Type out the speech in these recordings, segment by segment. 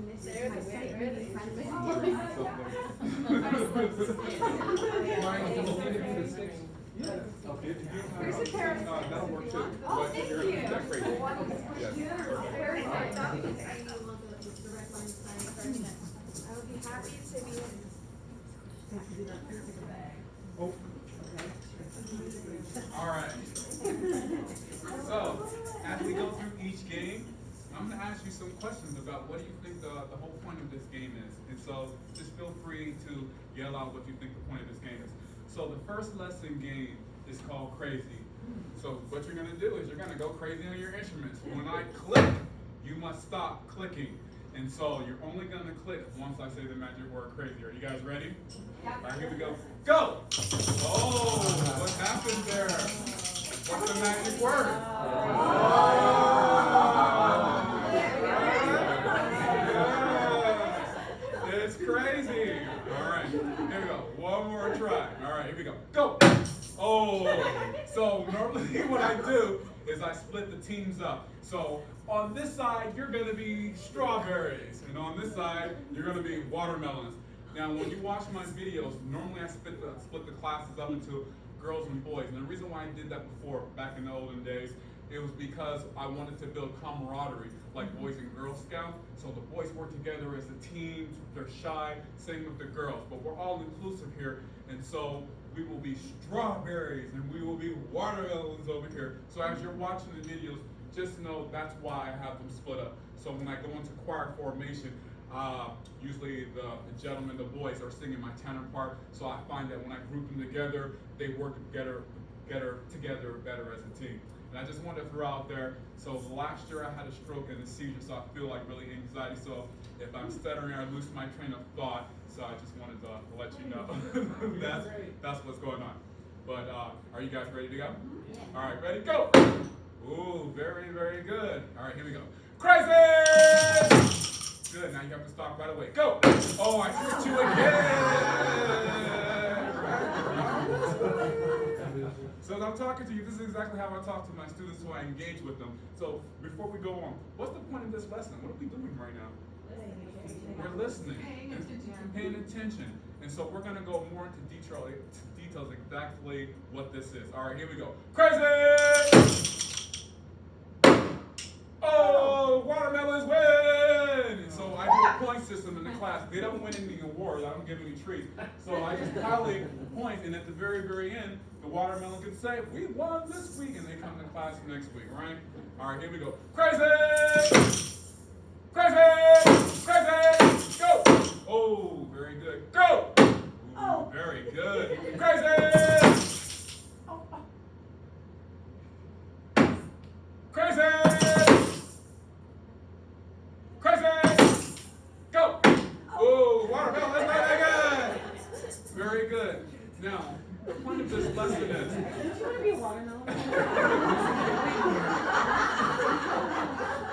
this is my second meeting front of it. Here's a pair of that'll work too. Oh, thank you. Yes. Very I nice. will be happy to be. Oh. All right. So, as we go through each game, I'm going to ask you some questions about what do you think the whole point of this game is. And so, just feel free to yell out what you think the point of this game is. So, the first lesson game is called Crazy. So, what you're going to do is you're going to go crazy on your instruments. When I click, you must stop clicking. And so, you're only going to click once I say the magic word crazy. Are you guys ready? Yeah. All right, here we go. Go! Oh, what happened there? What's the magic word? Yeah. It's crazy. All right, here we go. One more try. All right, here we go. Go! Oh, so normally what I do is I split the teams up. So on this side, you're going to be strawberries. And on this side, you're going to be watermelons. Now, when you watch my videos, normally I split the classes up into girls and boys. And the reason why I did that before, back in the olden days, it was because I wanted to build camaraderie, like Boys and Girl Scouts. So the boys work together as a team, they're shy, same with the girls. But we're all inclusive here, and so we will be strawberries and we will be watermelons over here. So as you're watching the videos, just know that's why I have them split up. So when I go into choir formation, usually the gentlemen, the boys are singing my tenor part, so I find that when I group them together, they work together better as a team. And I just wanted to throw out there, so last year I had a stroke and a seizure, so I feel like really anxiety, so if I'm stuttering, I lose my train of thought, so I just wanted to let you know that's what's going on. But are you guys ready to go? All right, ready, go! Ooh, very, very good. All right, here we go. Crazy! Good, now you have to stop right away. Go! Oh, I tricked you again! So as I'm talking to you, this is exactly how I talk to my students, so I engage with them. So before we go on, what's the point of this lesson? What are we doing right now? We're listening. Paying attention. And so we're going to go more into details exactly what this is. All right, here we go. Crazy! Oh, watermelons win! And so I do a point system in the class. They don't win any awards. I don't give any treats. So I just tally points, and at the very, very end, the watermelon can say, we won this week, and they come to class next week, right? All right, here we go. Crazy! Crazy! Crazy! Go! Oh, very good. Go! Ooh, very good. Crazy! Crazy! Crazy! Go! Oh, watermelon, let's try that again! Very good. Now, the point of this lesson is... Do you want to be a watermelon?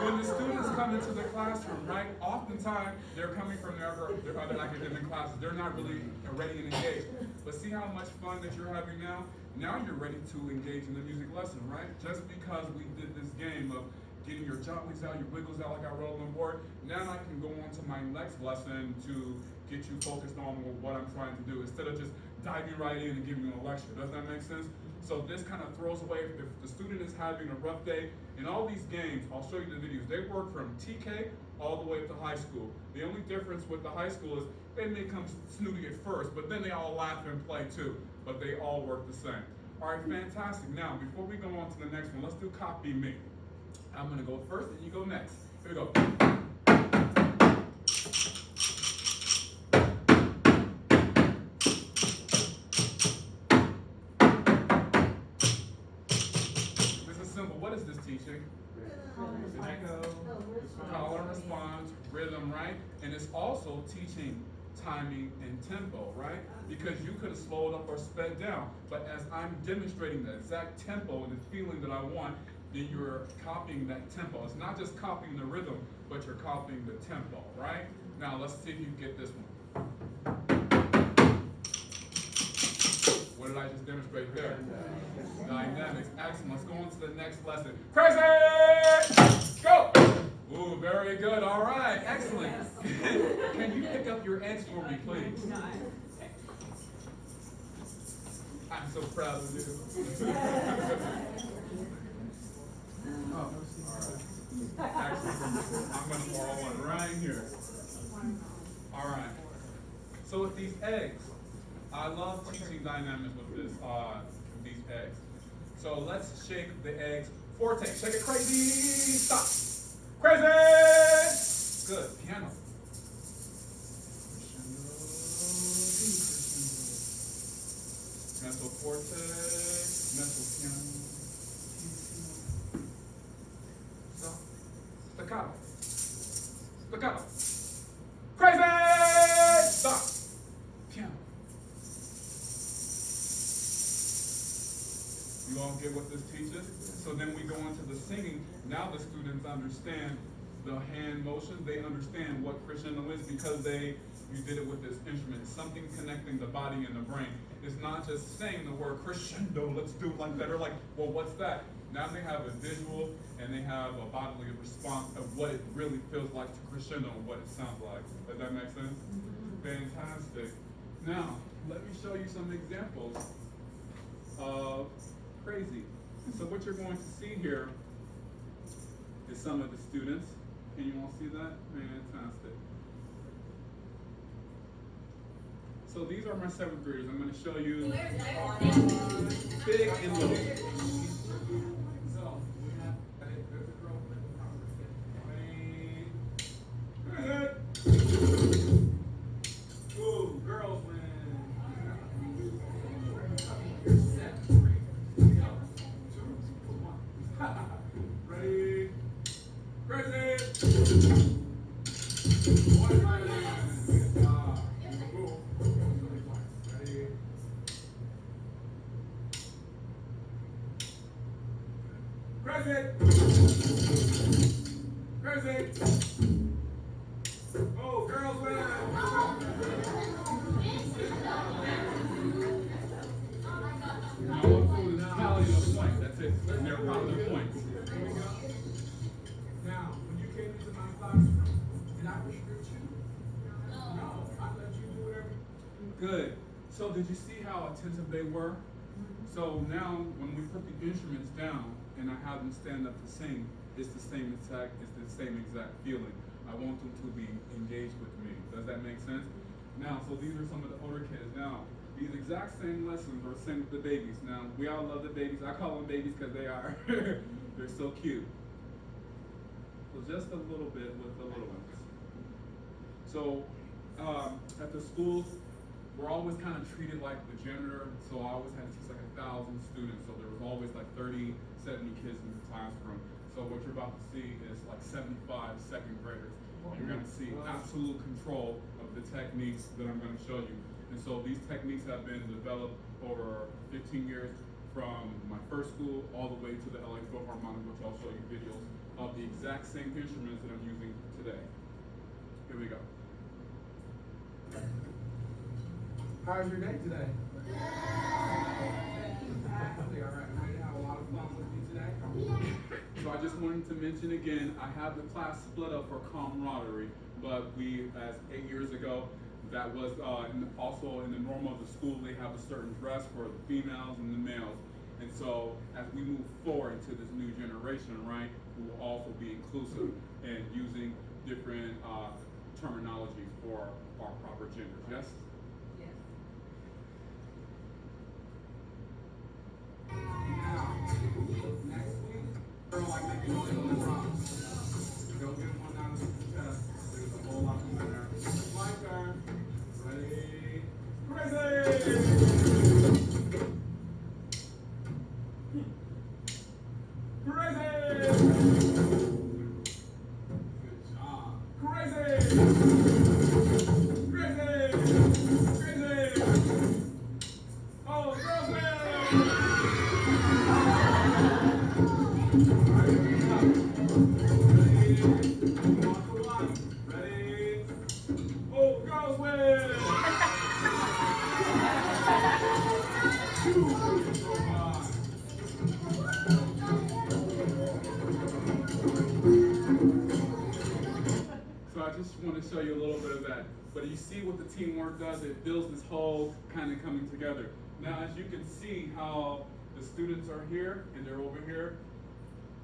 When the students come into the classroom, right, oftentimes they're coming from their other academic classes. They're not really ready and engaged. But see how much fun that you're having now? Now you're ready to engage in the music lesson, right? Just because we did this game of getting your jollies out, your wiggles out like I wrote on the board, now I can go on to my next lesson to get you focused on what I'm trying to do instead of just diving right in and giving you a lecture. Does that make sense? So this kind of throws away, if the student is having a rough day, in all these games, I'll show you the videos, they work from TK all the way up to high school. The only difference with the high school is they may come snooty at first, but then they all laugh and play too, but they all work the same. All right, fantastic. Now, before we go on to the next one, let's do copy me. I'm gonna go first and you go next. Here we go. This is simple. What is this teaching? Call and response, rhythm, right? And it's also teaching timing and tempo, right? Because you could have slowed up or sped down, but as I'm demonstrating the exact tempo and the feeling that I want, then you're copying that tempo. It's not just copying the rhythm, but you're copying the tempo, right? Now let's see if you get this one. What did I just demonstrate there? Dynamics, excellent. Let's go on to the next lesson. Crazy! Go! Ooh, very good, all right, excellent. pick up your eggs for me, please? I'm so proud of you. Oh, all right. Actually, I'm going to borrow one right here. All right. So with these eggs, I love teaching dynamics with these eggs. So let's shake the eggs. Forte, shake it crazy. Stop. Crazy. Good. Piano. Mezzo forte, mezzo piano, stop, staccato, staccato, crazy, stop, piano. You all get what this teaches? So then we go into the singing. Now the students understand the hand motions. They understand what crescendo is because you did it with this instrument. It's something connecting the body and the brain. It's not just saying the word crescendo, let's do it like that. Or like, well, what's that? Now they have a visual and they have a bodily response of what it really feels like to crescendo and what it sounds like. Does that make sense? Fantastic. Now, let me show you some examples of crazy. And so what you're going to see here is some of the students. Can you all see that? Fantastic. So these are my 7th graders. I'm going to show you big and little. So we have there's a girl. Ooh, girls win. You're 7th grade. Here we go. 2, 1. Ready? Crazy. Crazy. Oh, girls win. Now, tally the points. That's it. And they're proud of the points. Here we go. Now, when you came into my classroom, did I restrict you? No. I let you do whatever. Good. So, did you see how attentive they were? So now, when we put the instruments down and I have them stand up to sing, it's the same exact feeling. I want them to be engaged with me. Does that make sense? Now, so these are some of the older kids. Now, these exact same lessons are same with the babies. Now, we all love the babies. I call them babies because they are. They're so cute. So just a little bit with the little ones. So at the schools, we're always kind of treated like the janitor. So I always had to teach like 1,000 students. So there was always like 30, 70 kids in the classroom. So what you're about to see is like 75 second graders. And you're gonna see absolute control of the techniques that I'm gonna show you. And so these techniques have been developed over 15 years from my first school all the way to the LA Philharmonic, which I'll show you videos of the exact same instruments that I'm using today. Here we go. How's your day today? Fantastic. All right, ready to have a lot of fun with me today? So I just wanted to mention again, I have the class split up for camaraderie, but we, as 8 years ago, that was also in the norm of the school, they have a certain dress for the females and the males. And so as we move forward into this new generation, right, we will also be inclusive and using different terminologies for our proper genders, yes? Now, next week, girl, like they can sit on the drums. Go get one down to the chest. There's a whole lot in there. My turn. Ready? Crazy! Crazy! Good job. Crazy! Crazy! Crazy! Oh, girls win! Ready? Oh, girls win! So I just want to show you a little bit of that. But you see what the teamwork does, it builds this whole kind of coming together. Now, as you can see how the students are here and they're over here.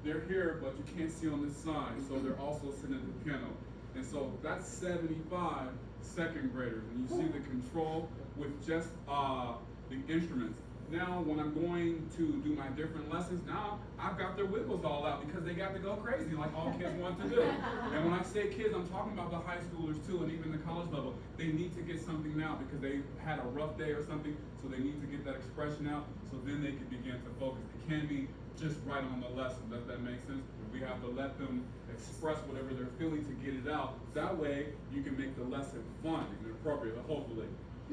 They're here, but you can't see on this side, so they're also sitting at the piano. And so that's 75 second graders, and you see the control with just the instruments. Now, when I'm going to do my different lessons, now I've got their wiggles all out because they got to go crazy like all kids want to do. And when I say kids, I'm talking about the high schoolers too, and even the college level. They need to get something now because they had a rough day or something, so they need to get that expression out, so then they can begin to focus. It can't be just right on the lesson. Does that make sense? We have to let them express whatever they're feeling to get it out. That way, you can make the lesson fun and appropriate, hopefully.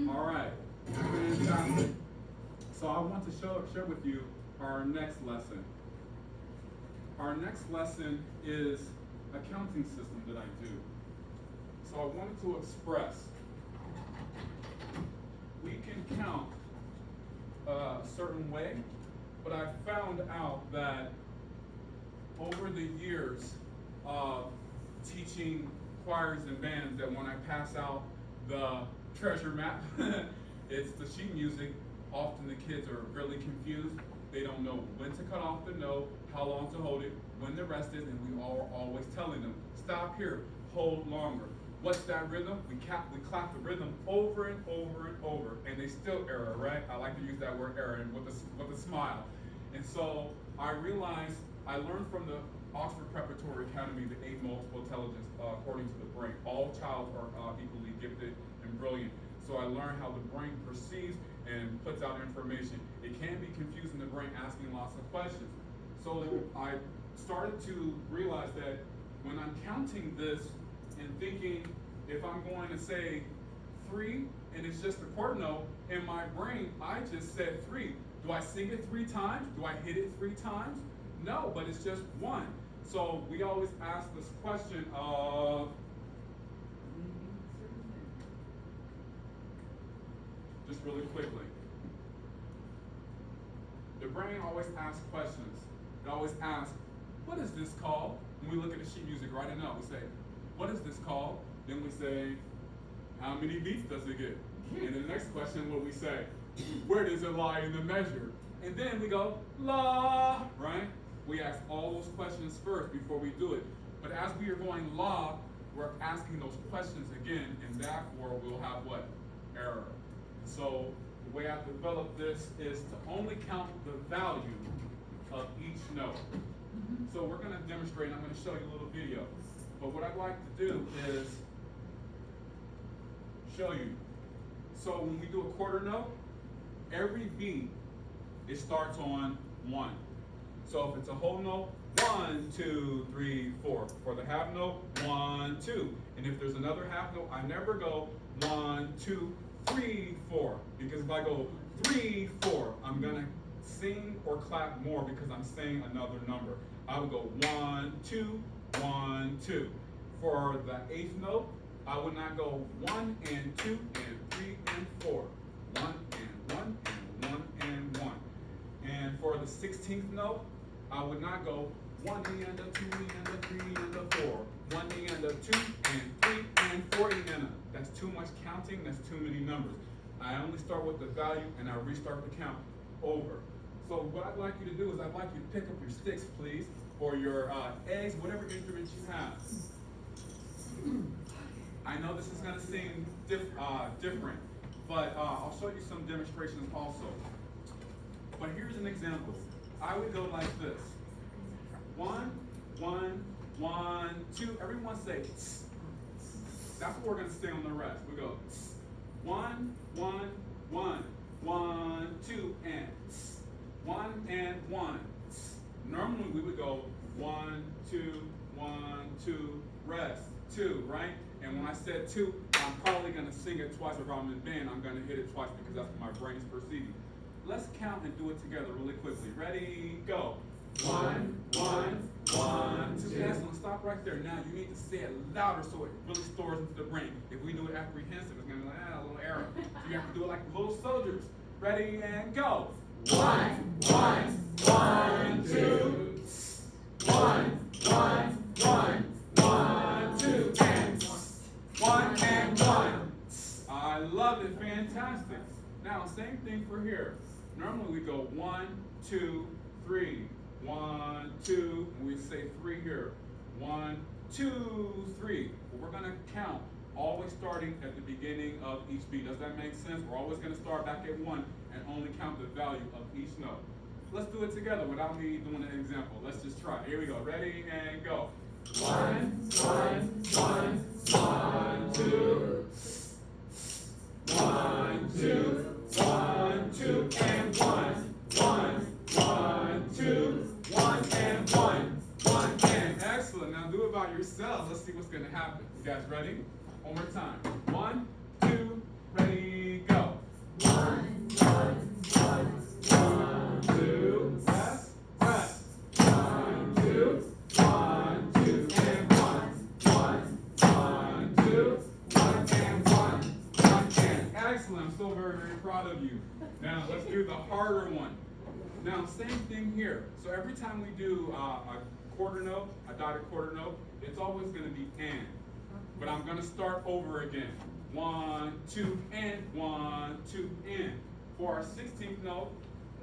All right, fantastic. So I want to share with you our next lesson. Our next lesson is a counting system that I do. So I wanted to express, we can count a certain way, but I found out that over the years of teaching choirs and bands that when I pass out the treasure map, it's the sheet music, often the kids are really confused. They don't know when to cut off the note, how long to hold it, when the rest is, and we are always telling them, stop here, hold longer. What's that rhythm? We clap the rhythm over and over and over, and they still error, right? I like to use that word error and with a smile. And so I realized, I learned from the Oxford Preparatory Academy the 8 multiple intelligence according to the brain. All childs are equally gifted and brilliant. So I learned how the brain perceives and puts out information. It can be confusing the brain asking lots of questions. So I started to realize that when I'm counting this and thinking, if I'm going to say 3 and it's just a quarter note, in my brain, I just said 3. Do I sing it 3 times? Do I hit it 3 times? No, but it's just 1. So we always ask this question of, just really quickly. The brain always asks questions. It always asks, what is this called? When we look at the sheet music right now, we say, what is this called? Then we say, how many beats does it get? And the next question, what we say, where does it lie in the measure? And then we go, la, right? We ask all those questions first before we do it. But as we are going la, we're asking those questions again, and therefore we'll have what? Error. So the way I've developed this is to only count the value of each note. So we're going to demonstrate, and I'm going to show you a little video. But what I'd like to do is show you. So when we do a quarter note, every beat, it starts on 1. So if it's a whole note, 1, 2, 3, 4. For the half note, 1, 2. And if there's another half note, I never go 1, 2, 3, 4. Because if I go 3, 4, I'm gonna sing or clap more because I'm saying another number. I would go 1, 2, 1, 2. For the 8th note, I would not go 1 and 2 and 3 and 4. 1 and 1 and 1 and 1. And for the 16th note, I would not go 1 and a 2 and a 3 and a 4. 1 and a 2 and 3 and 4 and a. That's too much counting, that's too many numbers. I only start with the value and I restart the count over. So what I'd like you to do is I'd like you to pick up your sticks, please, or your eggs, whatever instruments you have. I know this is gonna seem different, but I'll show you some demonstrations also. But here's an example. I would go like this. 1, 1, 1, 2. Everyone say tss. That's what we're going to say on the rest. We go tss. 1, 1, 1, 1, 2, and tss. 1 and 1. Tss. Normally we would go 1, 2, 1, 2, rest, 2, right? And when I said 2, I'm probably going to sing it twice. If I'm in band, I'm going to hit it twice because that's what my brain is perceiving. Let's count and do it together really quickly. Ready, go. 1, 1, 1, 2. Excellent. Stop right there. Now you need to say it louder so it really stores into the brain. If we do it apprehensive, it's going to be like, a little error. So you have to do it like little soldiers. Ready and go. 1, 1, 1, 2. 1, 1, 1, 1, 2. And nailed it, fantastic. Now, same thing for here. Normally we go 1, 2, 3. 1, 2, and we say 3 here. 1, 2, 3. But we're gonna count, always starting at the beginning of each beat. Does that make sense? We're always gonna start back at 1 and only count the value of each note. Let's do it together without me doing an example. Let's just try. Here we go. Ready and go. 1, 1, 1, 1, 2. 1, 2, 1, 2, and 1, 1, 1, 2, 1, and 1, 1, and. Excellent. Now do it by yourself. Let's see what's going to happen. You guys ready? One more time. 1, 2, ready, go. 1, 1, 1, 1, 2, rest, rest. 1, 2, 1, 2, and 1, 1, 2, 1, and 1, 1, and. Excellent. I'm so very, very proud of you. Now let's do the harder one. Now same thing here. So every time we do a quarter note, a dotted quarter note, it's always going to be and. But I'm going to start over again. 1, 2, and 1, 2, and. For our 16th note,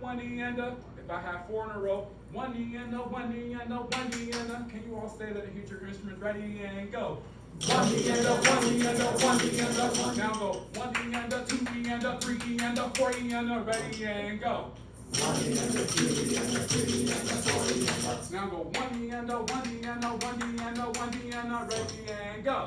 1 and a. If I have 4 in a row, 1 and a, 1 and a, 1 and a. Can you all say that and hit your instruments? Ready and go. 1 and a, 1 and a, 1 and a. Now go 1 and a, 2 and a, 3 and a, 4 and a. Ready and go. 1 and a, 2 and a, 3 and a, 4 and a. Now go 1 and a, 1 and a, 1 and a, 1 and a. Ready and go.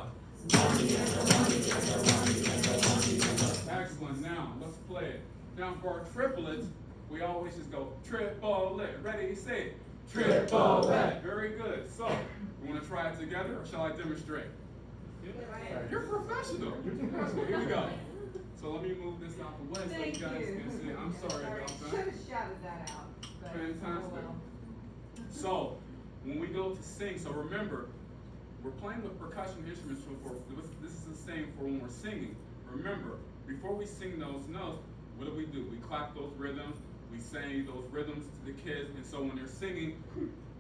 1 and a, 1 and a, 1 and a, 1 and a. Excellent. Now let's play it. Now for our triplets, we always just go triplet. Ready, say it. Triplet. Very good. So, you want to try it together or shall I demonstrate? You're professional. You're professional. Here we go. So let me move this out the way so you guys can see. I'm sorry about Should that. have shouted that out. But Fantastic. oh well. So, when we go to sing, so remember, we're playing with percussion instruments. This is the same for when we're singing. Remember, before we sing those notes, what do? We clap those rhythms. We sing those rhythms to the kids. And so when they're singing,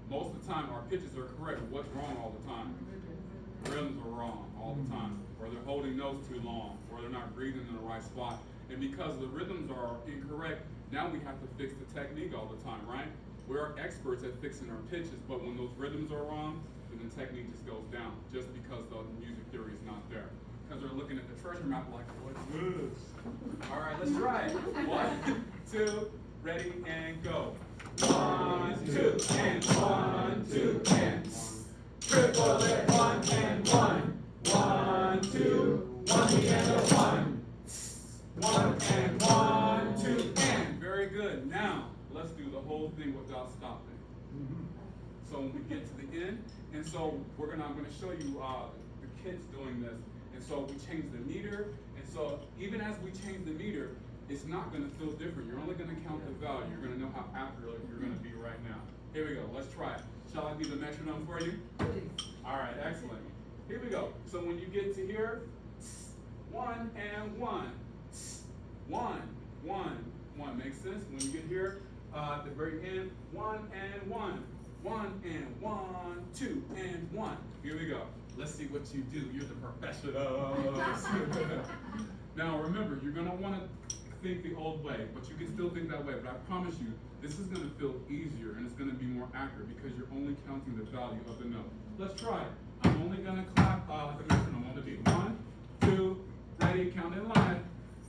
most of the time our pitches are correct. What's wrong all the time? Rhythms are wrong all the time. Or they're holding notes too long. Or they're not breathing in the right spot. And because the rhythms are incorrect, now we have to fix the technique all the time, right? We're experts at fixing our pitches, but when those rhythms are wrong, then the technique just goes down, just because the music theory is not there. Because they're looking at the treasure map like, what's this? All right, let's try it. 1, 2, ready, and go. 1, 2, and 1, 2, and. Triplet, 1 and 1. 1, 2, 1 and a 1. 1 and 1, 2, and. Very good. Now, let's do the whole thing without stopping. So when we get to the end, and so I'm gonna show you the kids doing this. And so we change the meter, and so even as we change the meter, it's not gonna feel different. You're only gonna count the value. You're gonna know how accurate you're gonna be right now. Here we go, let's try it. Shall I be the metronome for you? All right, excellent. Here we go. So when you get to here, 1 and 1. 1, 1, 1. Makes sense? When you get here, at the very end, 1 and 1. 1 and 1, 2 and 1. Here we go. Let's see what you do. You're the professionals. Now remember, you're gonna wanna think the old way, but you can still think that way. But I promise you, this is gonna feel easier and it's gonna be more accurate because you're only counting the value of the note. Let's try it. I'm only gonna clap like a metronome on the beat. 1, 2, ready, count in line.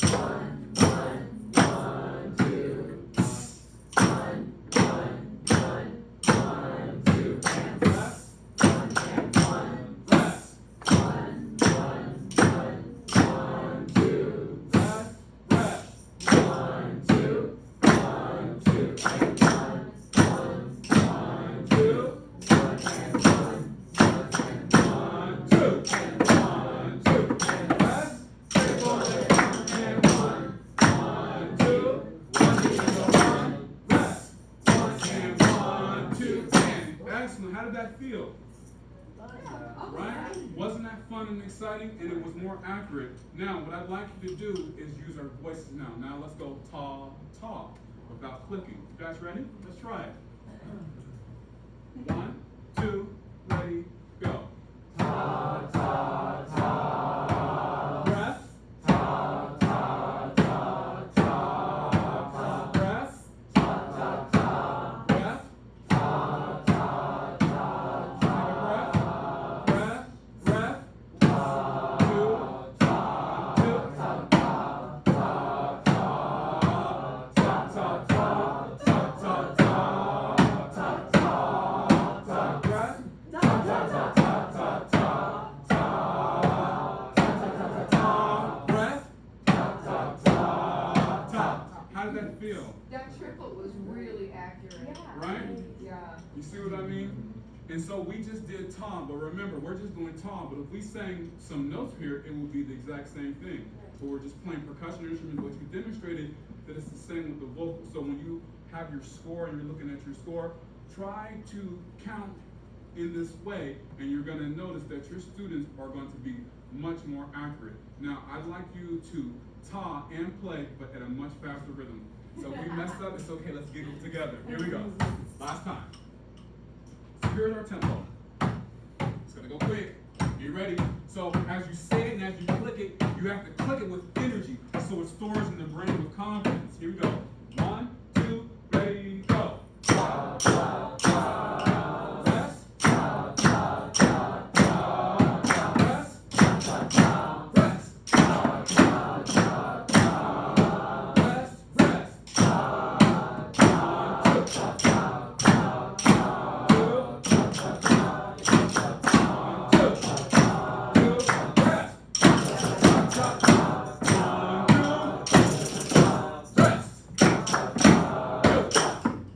1, 1, 1, 2, 1, 1, 1, 1, 2, and rest. 1 and 1, rest. 1, 1, 1, 1, 2, rest, rest. 1, 2, 1, 2, and 1, 1, 1, 2, 1 and 1, 1 and 1, 2, and 1, 2, and rest. 1 and 1, 1, 2, 1 and 1, rest. 1 and 1, 2, and. Excellent. How did that feel? Right? Wasn't that fun and exciting? And it was more accurate. Now, what I'd like you to do is use our voices now. Now let's go ta, ta, without clicking. You guys ready? Let's try it. 1, 2, ready, go. Ta, ta, ta. Breath. Ta, ta, hear it. right? Yeah. You see what I mean? And so we just did tom, but remember, we're just doing tom, but if we sang some notes here, it would be the exact same thing. But we're just playing percussion instruments, but you demonstrated that it's the same with the vocal. So when you have your score and you're looking at your score, try to count in this way, and you're gonna notice that your students are going to be much more accurate. Now, I'd like you to ta and play, but at a much faster rhythm. So if we messed up, it's okay, let's giggle together. Here we go. Last time. So here's our tempo. It's gonna go quick. You ready? So as you say it and as you click it, you have to click it with energy so it stores in the brain with confidence. Here we go. 1, 2, ready, go. Rest. Rest.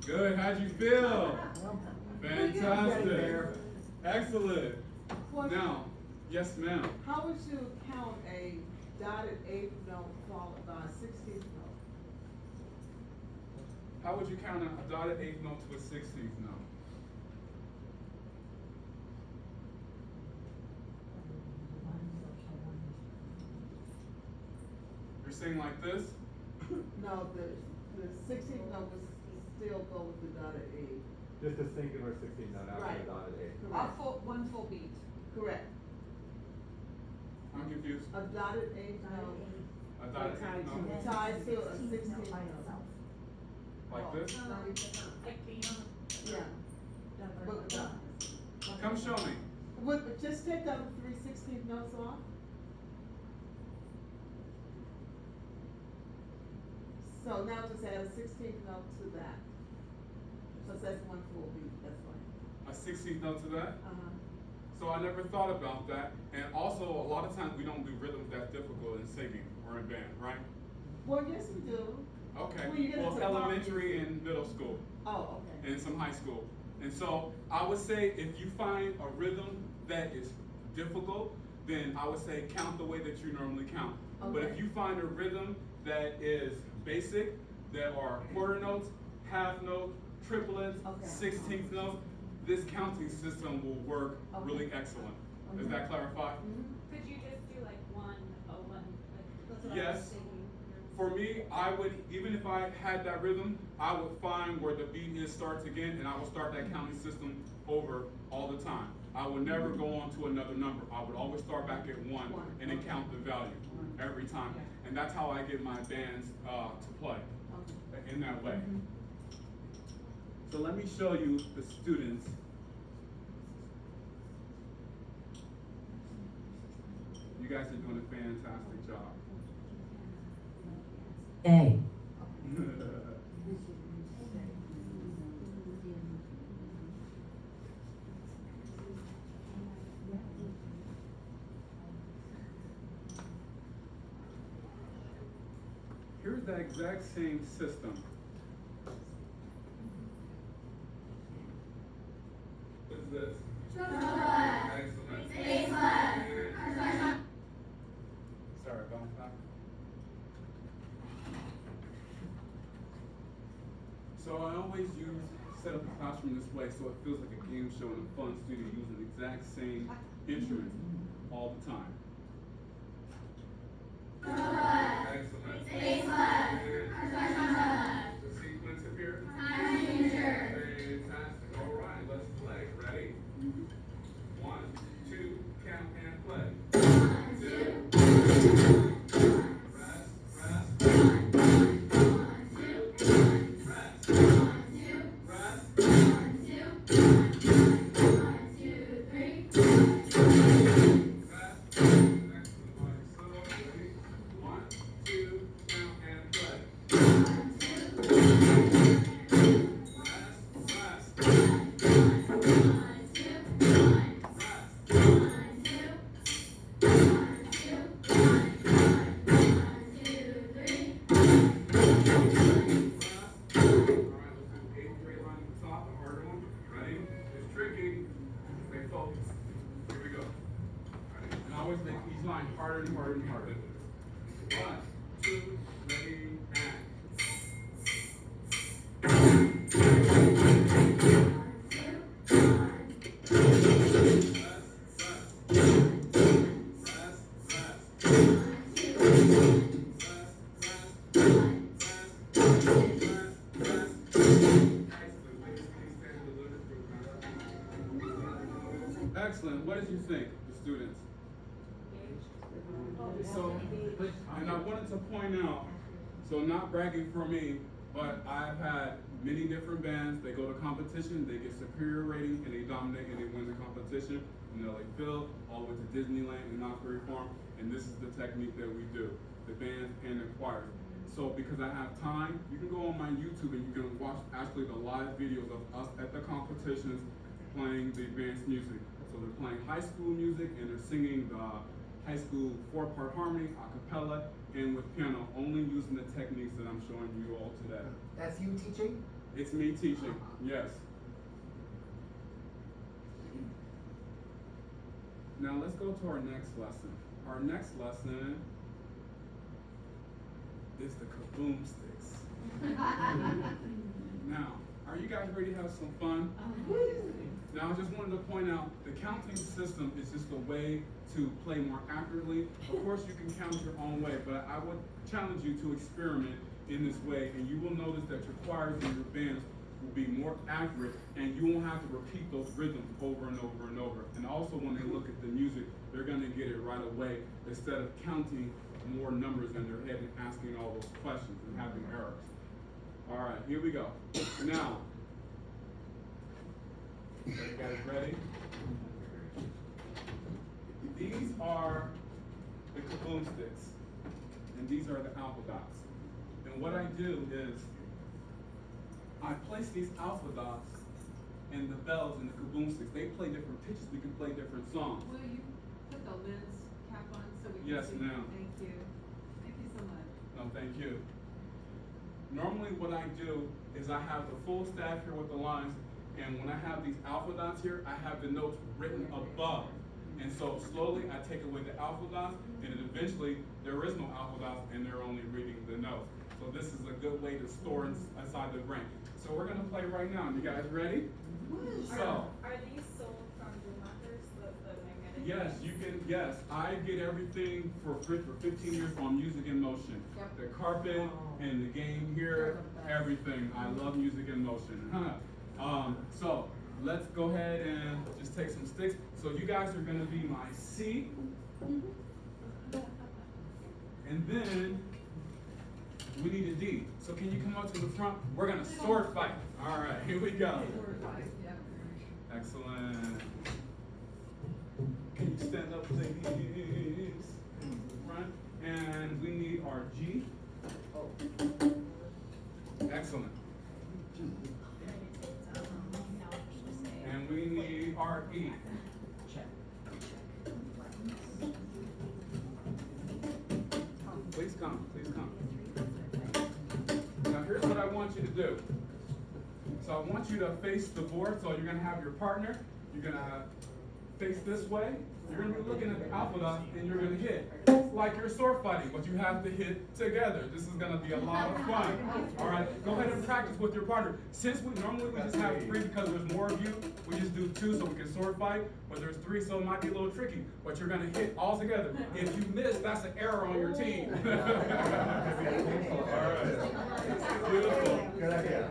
Good, how'd you feel? Fantastic. Excellent. Now, yes ma'am. How would you count a dotted eighth note followed by a 16th note? How would you count a dotted eighth note to a 16th note? You're saying like this? No, the 16th note would still go with the dotted eighth. Just a singular 16 note after Right. a dotted eighth. Correct. One full beat. Correct. I'm confused. A dotted eighth note A dotted eighth note? tied to a 16th note. Like this? Yeah. But, Come show me. Would just take the other 3 16th notes off? So now just add a 16th note to that. So that's one full beat, that's why. A 16th note to that? Uh-huh. So I never thought about that. And also, a lot of times we don't do rhythms that difficult in singing or in band, right? Well, yes, we do. Okay. Well, you get Well, into elementary and middle school. Oh, okay. And some high school. And so I would say if you find a rhythm that is difficult, then I would say count the way that you normally count. But if Okay. you find a rhythm that is basic, that are quarter notes, half notes, triplets, Okay. 16th notes, this counting system will work really excellent. Does that clarify? Could you just do like 1, 0, 1? That's what I was Yes. thinking. For me, I would, even if I had that rhythm, I would find where the beat is starts again, and I would start that counting system over all the time. I would never go on to another number. I would always start back at 1 and then count the value every time. And that's how I get my bands to play in that way. So let me show you the students. You guys are doing a fantastic job. A. Here's the exact same system. What is this? Excellent. Sorry about that. So I always set up the classroom this way so it feels like a game show and a fun studio using the exact same instruments all the time. Excellent. The sequence appear? Fantastic. All right, let's play. Ready? 1, 2, count and play. 1, 2. Rest. and harder. 1, 2, ready, and. Excellent. What did you think, the students? So, and I wanted to point out, so not bragging for me, but I've had many different bands. They go to competition, they get superior rating, and they dominate and they win the competition. From LA Phil all the way to Disneyland and Knott's Farm, and this is the technique that we do, the bands and the choirs. So because I have time, you can go on my YouTube and you can watch actually the live videos of us at the competitions playing the advanced music. So they're playing high school music and they're singing the high school 4-part harmony, a cappella, and with piano, only using the techniques that I'm showing you all today. That's you teaching? It's me teaching, yes. Now let's go to our next lesson. Our next lesson is the kaboom sticks. Now, are you guys ready to have some fun? Now, I just wanted to point out, the counting system is just a way to play more accurately. Of course, you can count your own way, but I would challenge you to experiment in this way, and you will notice that your choirs and your bands will be more accurate, and you won't have to repeat those rhythms over and over and over. And also, when they look at the music, they're gonna get it right away, instead of counting more numbers in their head and asking all those questions and having errors. All right, here we go. Now, are you guys ready? These are the kaboom sticks, and these are the alpha dots. And what I do is, I place these alpha dots and the bells and the kaboom sticks. They play different pitches, we can play different songs. Will you put the lens cap on so we can Yes, see? ma'am. Thank you. Thank you so much. No, thank you. Normally what I do is I have the full staff here with the lines, and when I have these alpha dots here, I have the notes written above. And so slowly I take away the alpha dots, and then eventually there is no alpha dots and they're only reading the notes. So this is a good way to store inside the brain. So we're gonna play right now. You guys ready? So. Are these sold from Bloomhoppers, the magnetic? Yes, you can, yes. I get everything for 15 years on Music in Motion. Yep. The carpet and the game here, everything. I love Music in Motion. So let's go ahead and just take some sticks. So you guys are gonna be my C. And then we need a D. So can you come up to the front? We're gonna sword fight. All right, here we go. Yep. Excellent. Can you stand up, please? To the front. And we need our G. Excellent. And we need our E. Please come, please come. Now here's what I want you to do. So I want you to face the board, so you're gonna have your partner, you're gonna face this way, you're gonna be looking at the alphabet, and you're gonna hit. Like you're sword fighting, but you have to hit together. This is gonna be a lot of fun. All right, go ahead and practice with your partner. Since we normally just have 3 because there's more of you, we just do 2 so we can sword fight, but there's 3 so it might be a little tricky, but you're gonna hit all together. If you miss, that's an error on your team. All right, beautiful. Good idea.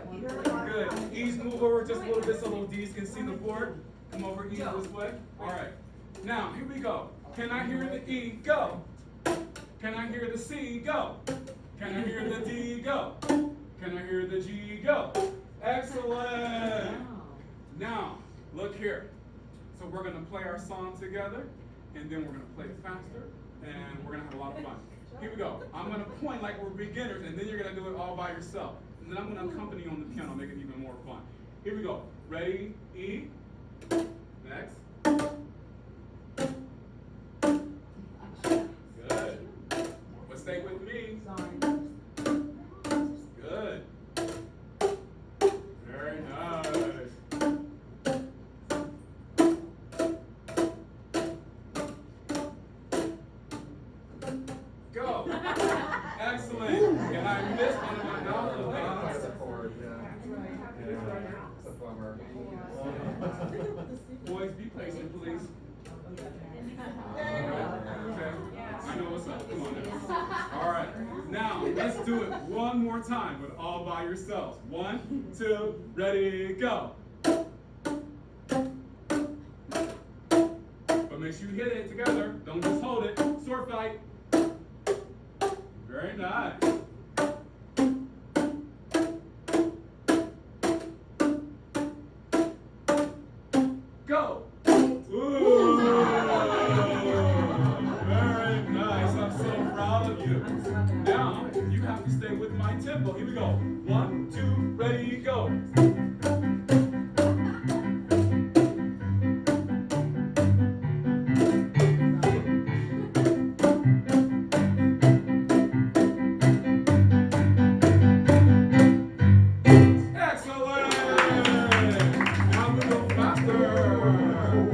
Good. E's move over just a little bit so those D's can see the board. Come over E's this way. All right. Now, here we go. Can I hear the E? Go. Can I hear the C? Go. Can I hear the D? Go. Can I hear the G? Go. Excellent. Now, look here. So we're going to play our song together, and then we're going to play it faster, and we're going to have a lot of fun. Here we go. I'm going to point like we're beginners, and then you're going to do it all by yourself. And then I'm going to accompany you on the piano, make it even more fun. Here we go. Ready? E. Next. Good. But stay with me. Good. Very nice. go. Excellent. And I missed one of my alphabets. That's a chord, yeah. It's a bummer. Boys, be patient, please. There you go. Okay. I know what's up. Come on now. All right. Now, let's do it one more time, but all by yourselves. 1, 2, ready, go. But make sure you hit it together. Don't just hold it. Sword fight. Very nice. Go. Ooh. Very nice. I'm so proud of you. Now, you have to stay with my tempo. Here we go. 1, 2, ready, go. Excellent! Now we go faster.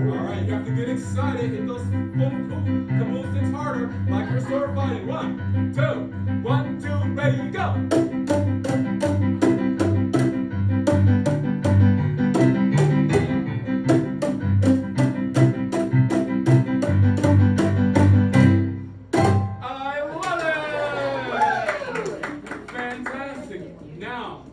All right, you have to get excited. Hit those boom, boom, kaboom sticks harder, like we're sword fighting. 1, 2, 1, 2, ready, go. I love it! Fantastic. Now,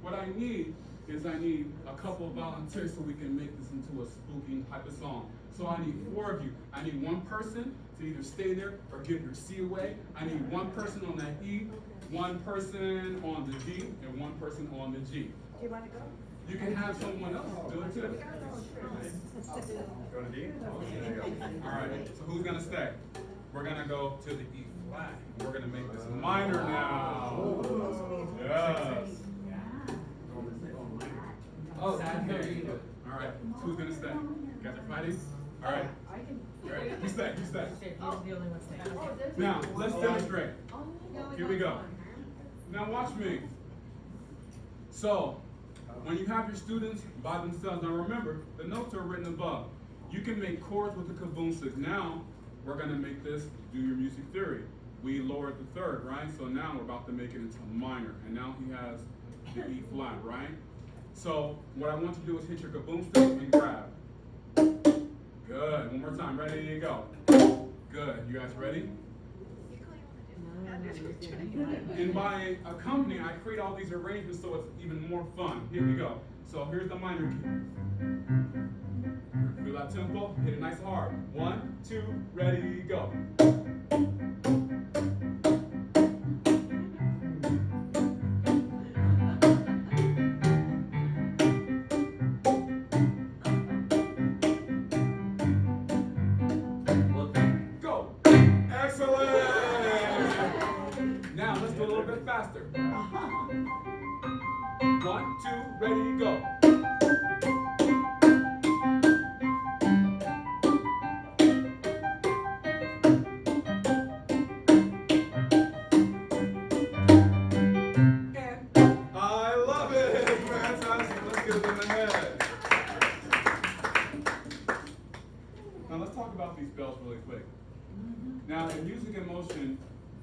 what I need is a couple of volunteers so we can make this into a spooky type of song. So I need 4 of you. I need 1 person to either stay there or give your C away. I need 1 person on that E, 1 person on the D, and 1 person on the G. Do you want to go? You can have someone else do it too. Go to D? There you go. All right, so who's gonna stay? We're gonna go to the E flat. We're gonna make this minor now. Yes. Oh, okay. All right, so who's gonna stay? You guys are fighting? All right. All right, you stay, you stay. Now, let's demonstrate. Here we go. Now watch me. So, when you have your students by themselves, now remember, the notes are written above. You can make chords with the kaboom sticks. Now, we're gonna make this, do your music theory. We lowered the 3rd, right? So now we're about to make it into minor. And now he has the E flat, right? So, what I want you to do is hit your kaboom stick and grab. Good, one more time, ready, go. Good, you guys ready? And by accompanying, I create all these arrangements so it's even more fun. Here we go. So here's the minor key. Feel that tempo? Hit it nice and hard. 1, 2, ready, go. Go. Excellent. Now let's do a little bit faster. 1, 2, ready, go. I love it. Fantastic. Let's give them a head. Now let's talk about these bells really quick. Now in Music in Motion,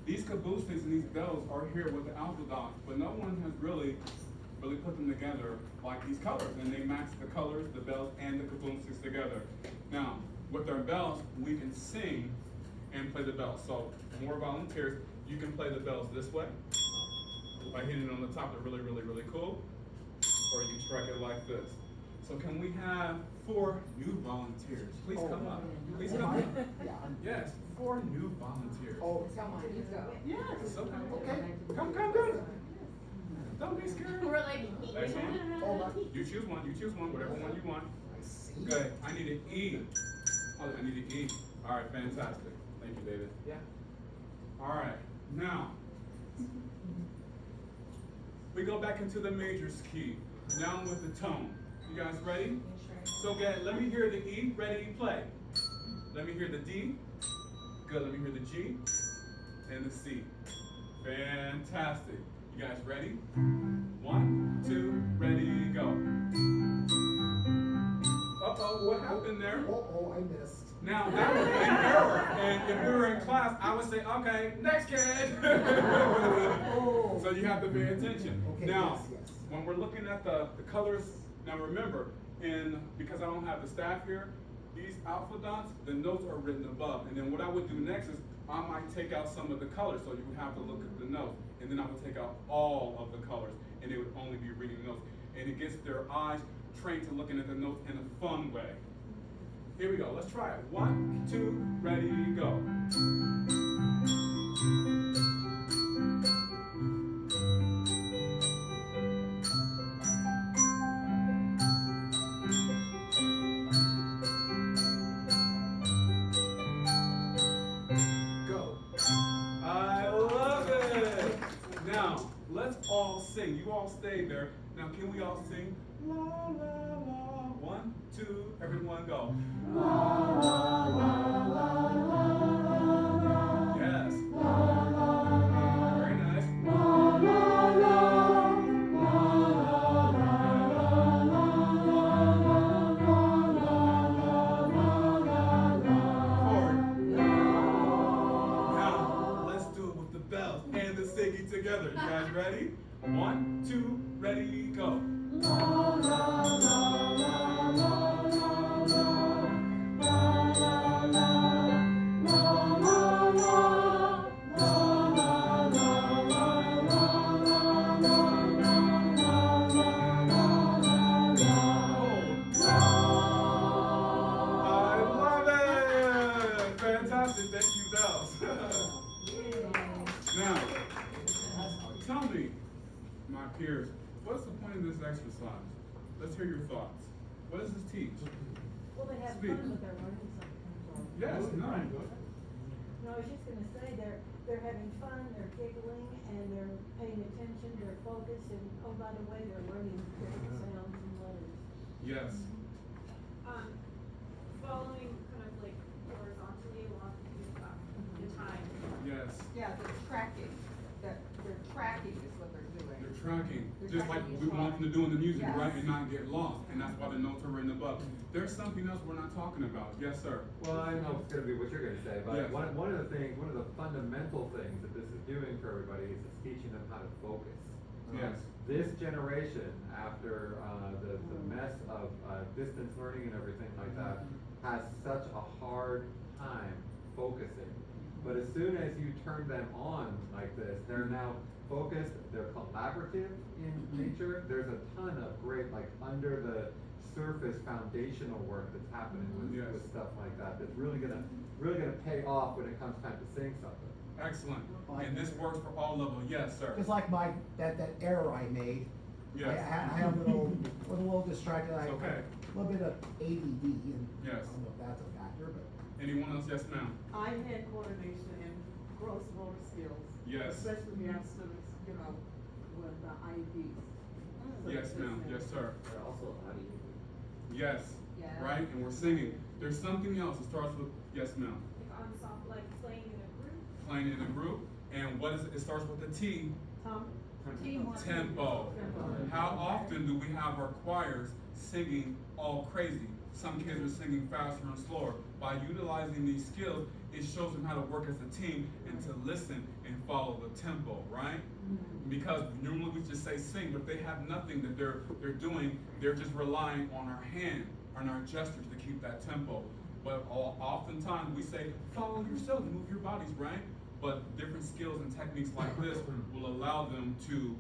these kaboom sticks and these bells are here with the alphabet, but no one has really put them together like these colors, and they match the colors, the bells, and the kaboom sticks together. Now, with our bells, we can sing and play the bells. So, more volunteers, you can play the bells this way, by hitting it on the top, they're really, really, really cool, or you can strike it like this. So can we have 4 new volunteers? Please come up. Please come up. Yes, 4 new volunteers. Come on, you go. Yes, okay. Come, good. Don't be scared. We're like, Next one. You choose one, whatever one you want. Good. I need an E. Oh, I need an E. All right, fantastic. Thank you, David. Yeah. All right, now, we go back into the majors key, down with the tone. You guys ready? So good, let me hear the E, ready, play. Let me hear the D. Good, let me hear the G and the C. Fantastic. You guys ready? 1, 2, ready, go. Uh-oh, what happened there? Oh, I missed. Now that would be an error, and if we were in class, I would say, okay, next kid. So you have to pay attention. Okay, Now, yes, yes. when we're looking at the colors, now remember, because I don't have the staff here, these alpha dots, the notes are written above. And then what I would do next is I might take out some of the colors, so you would have to look at the notes. And then I would take out all of the colors, and they would only be reading the notes. And it gets their eyes trained to looking at the notes in a fun way. Here we go, let's try it. 1, 2, ready, go. Go. I love it. Now, let's all sing. You all stay there. Now, can we all sing? La, la, la. 1, 2, everyone go. Yes. Very nice. Forward. Now, let's do it with the bells and the singing together. You guys ready? 1, 2, ready, go. I love it! Fantastic, thank you, bells. Now, tell me, my peers, what's the point of this exercise? Let's hear your thoughts. What does this teach? Well, they have Speak. fun, but they're learning something. Yes, no. No, I was just gonna say, they're having fun, they're giggling, and they're paying attention, they're focused, and oh, by the way, they're learning different sounds and letters. Yes. Following kind of like horizontally along the time. Yes. Yeah, they're tracking, they're tracking is what they're doing. They're tracking, They're just like tracking we each want them to line. do in the music, Yes. right? And not get lost. And that's why the notes are written above. There's something else we're not talking about. Yes, sir. Well, I know it's gonna be what you're gonna say, but Yes. one of the things, one of the fundamental things that this is doing for everybody is it's teaching them how to focus. Yes. This generation, after the mess of distance learning and everything like that, has such a hard time focusing. But as soon as you turn them on like this, they're now focused, they're collaborative in nature. There's a ton of great, like, under the surface foundational work that's happening Yes. with stuff like that, that's really gonna pay off when it comes time to sing something. Excellent. And this works for all levels. Yes, sir. Just like that error I made. Yes. I have was a little distracted. It's okay. A little bit of ADD, and Yes. I don't know if that's a factor, but. Anyone else? Yes, ma'am. Eye-hand coordination and gross motor skills. Yes. Especially we have students, with IEPs. So Yes, it's ma'am. just- Yes, sir. Also, how do you? Yes. Yes. Right? And we're singing. There's something else. It starts with, yes, ma'am. Like ensemble, like playing in a group. Playing in a group. And what is it? It starts with the T. Teamwork. Tempo. How often do we have our choirs singing all crazy? Some kids are singing faster and slower. By utilizing these skills, it shows them how to work as a team and to listen and follow the tempo, right? Because normally we just say sing, but they have nothing that they're doing. They're just relying on our hand, on our gestures to keep that tempo. But oftentimes we say, follow yourself, move your bodies, right? But different skills and techniques like this will allow them to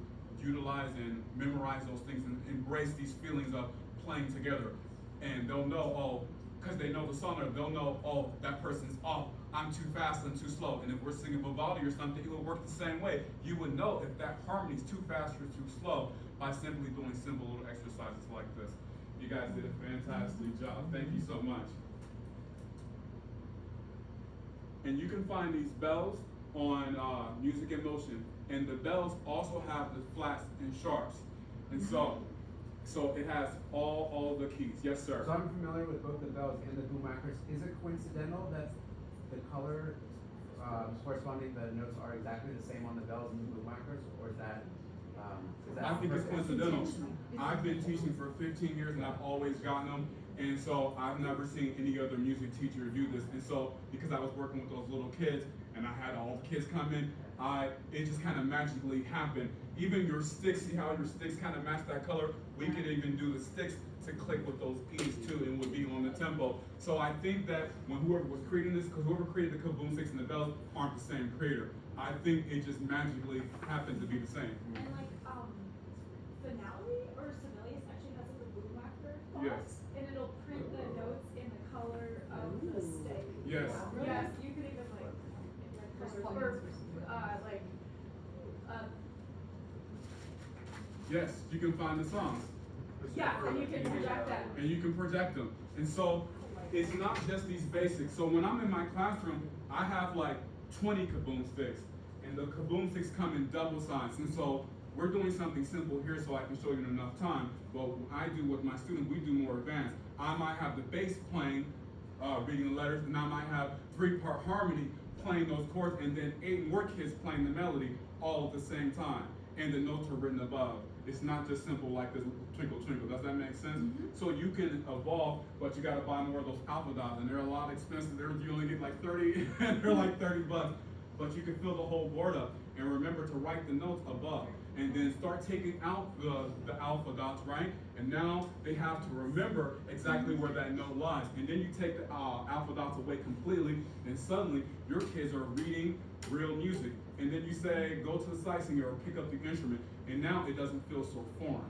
utilize and memorize those things and embrace these feelings of playing together. And they'll know, oh, because they know the song, or they'll know, oh, that person's off, I'm too fast and too slow. And if we're singing Vivaldi or something, it will work the same way. You would know if that harmony is too fast or too slow by simply doing simple little exercises like this. You guys did a fantastic job. Thank you so much. And you can find these bells on Music in Motion. And the bells also have the flats and sharps. And so it has all the keys. Yes, sir. So I'm familiar with both the bells and the boom markers. Is it coincidental that the color corresponding the notes are exactly the same on the bells and the boom markers, or is that? I think it's purpose? coincidental. I've been teaching for 15 years and I've always gotten them. And so I've never seen any other music teacher do this. And so because I was working with those little kids and I had all the kids come in, it just kind of magically happened. Even your sticks, see how your sticks kind of match that color? We could even do the sticks to click with those E's too and would be on the tempo. So I think that when whoever was creating this, because whoever created the kaboom sticks and the bells aren't the same creator. I think it just magically happened to be the same. And like, finale or Sibelius actually has like a boom whacker font. Yes. And it'll print the notes in the color of the stick. Yes. Yes, you could even like, or, like, Yes, you can find the songs. yeah, and you can project them. And you can project them. And so it's not just these basics. So when I'm in my classroom, I have like 20 kaboom sticks. And the kaboom sticks come in double size. And so we're doing something simple here so I can show you in enough time. But I do with my students, we do more advanced. I might have the bass playing, reading the letters, and I might have 3-part harmony playing those chords, and then 8 more kids playing the melody all at the same time. And the notes are written above. It's not just simple like this twinkle twinkle. Does that make sense? So you can evolve, but you got to buy more of those alpha dots, and they're a lot expensive. You only get like 30, they're like $30. But you can fill the whole board up, and remember to write the notes above, and then start taking out the alpha dots, right? And now they have to remember exactly where that note lies. And then you take the alpha dots away completely, and suddenly your kids are reading real music. And then you say, go to the sight singer or pick up the instrument, and now it doesn't feel so foreign.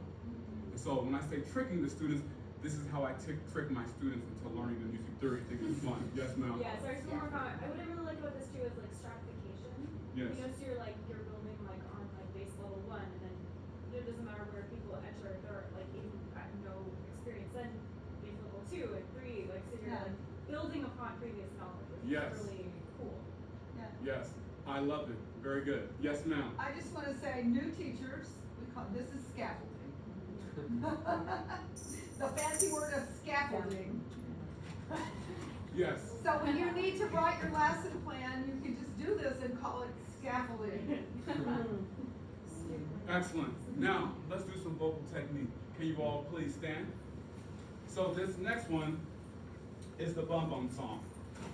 And so when I say tricking the students, this is how I trick my students into learning the music theory, thinking it's fun. Yes, ma'am? Yeah, sorry, just one more comment. What I really like about this too is like stratification. Yes. You know, so you're building like on like base level 1, and then it doesn't matter where people enter, if they're like even got no experience, then base level 2 and 3, like so you're like building upon previous knowledge, which Yes. is really cool. Yes, I loved it. Very good. Yes, ma'am? I just want to say, new teachers, this is scaffolding. The fancy word of scaffolding. Yes. So when you need to write your lesson plan, you can just do this and call it scaffolding. Excellent. Now, let's do some vocal technique. Can you all please stand? So this next one is the Bum Bum song.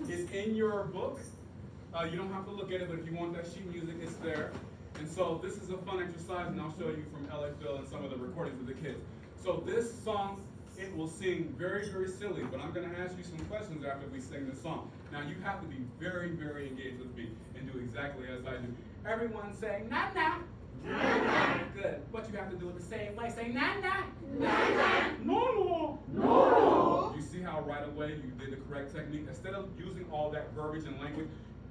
It's in your book. You don't have to look at it, but if you want that sheet music, it's there. And so this is a fun exercise, and I'll show you from LA Phil and some of the recordings with the kids. So this song, it will sing very, very silly, but I'm gonna ask you some questions after we sing this song. Now you have to be very, very engaged with me and do exactly as I do. Everyone say, na na. Good, but you have to do it the same way. Say, na na. No, no. No. You see how right away you did the correct technique? Instead of using all that verbiage and language,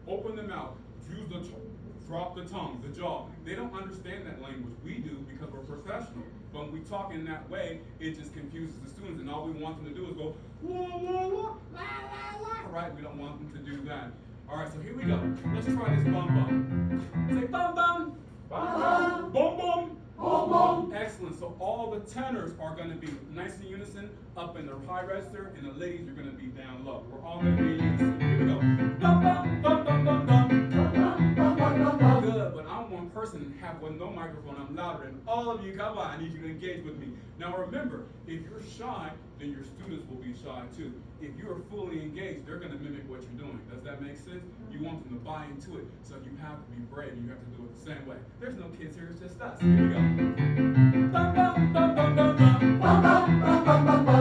open the mouth, use the drop the tongue, the jaw. They don't understand that language. We do because we're professional. But when we talk in that way, it just confuses the students, and all we want them to do is go, wah, wah, wah, la, la, la. Right? We don't want them to do that. All right, so here we go. Let's try this bum bum. Say bum bum. Bum bum. Bum bum. Bum bum. Excellent. So all the tenors are going to be nice in unison, up in their high register, and the ladies are going to be down low. We're all going to be in unison. Here we go. Bum bum bum bum bum bum. Good, but I'm one person and have with no microphone. I'm louder than all of you. Come on, I need you to engage with me. Now remember, if you're shy, then your students will be shy too. If you are fully engaged, they're going to mimic what you're doing. Does that make sense? You want them to buy into it, so you have to be brave. You have to do it the same way. There's no kids here, it's just us. Here we go. Bum, bum, bum, bum, bum, bum. Bum, bum, bum, bum, bum,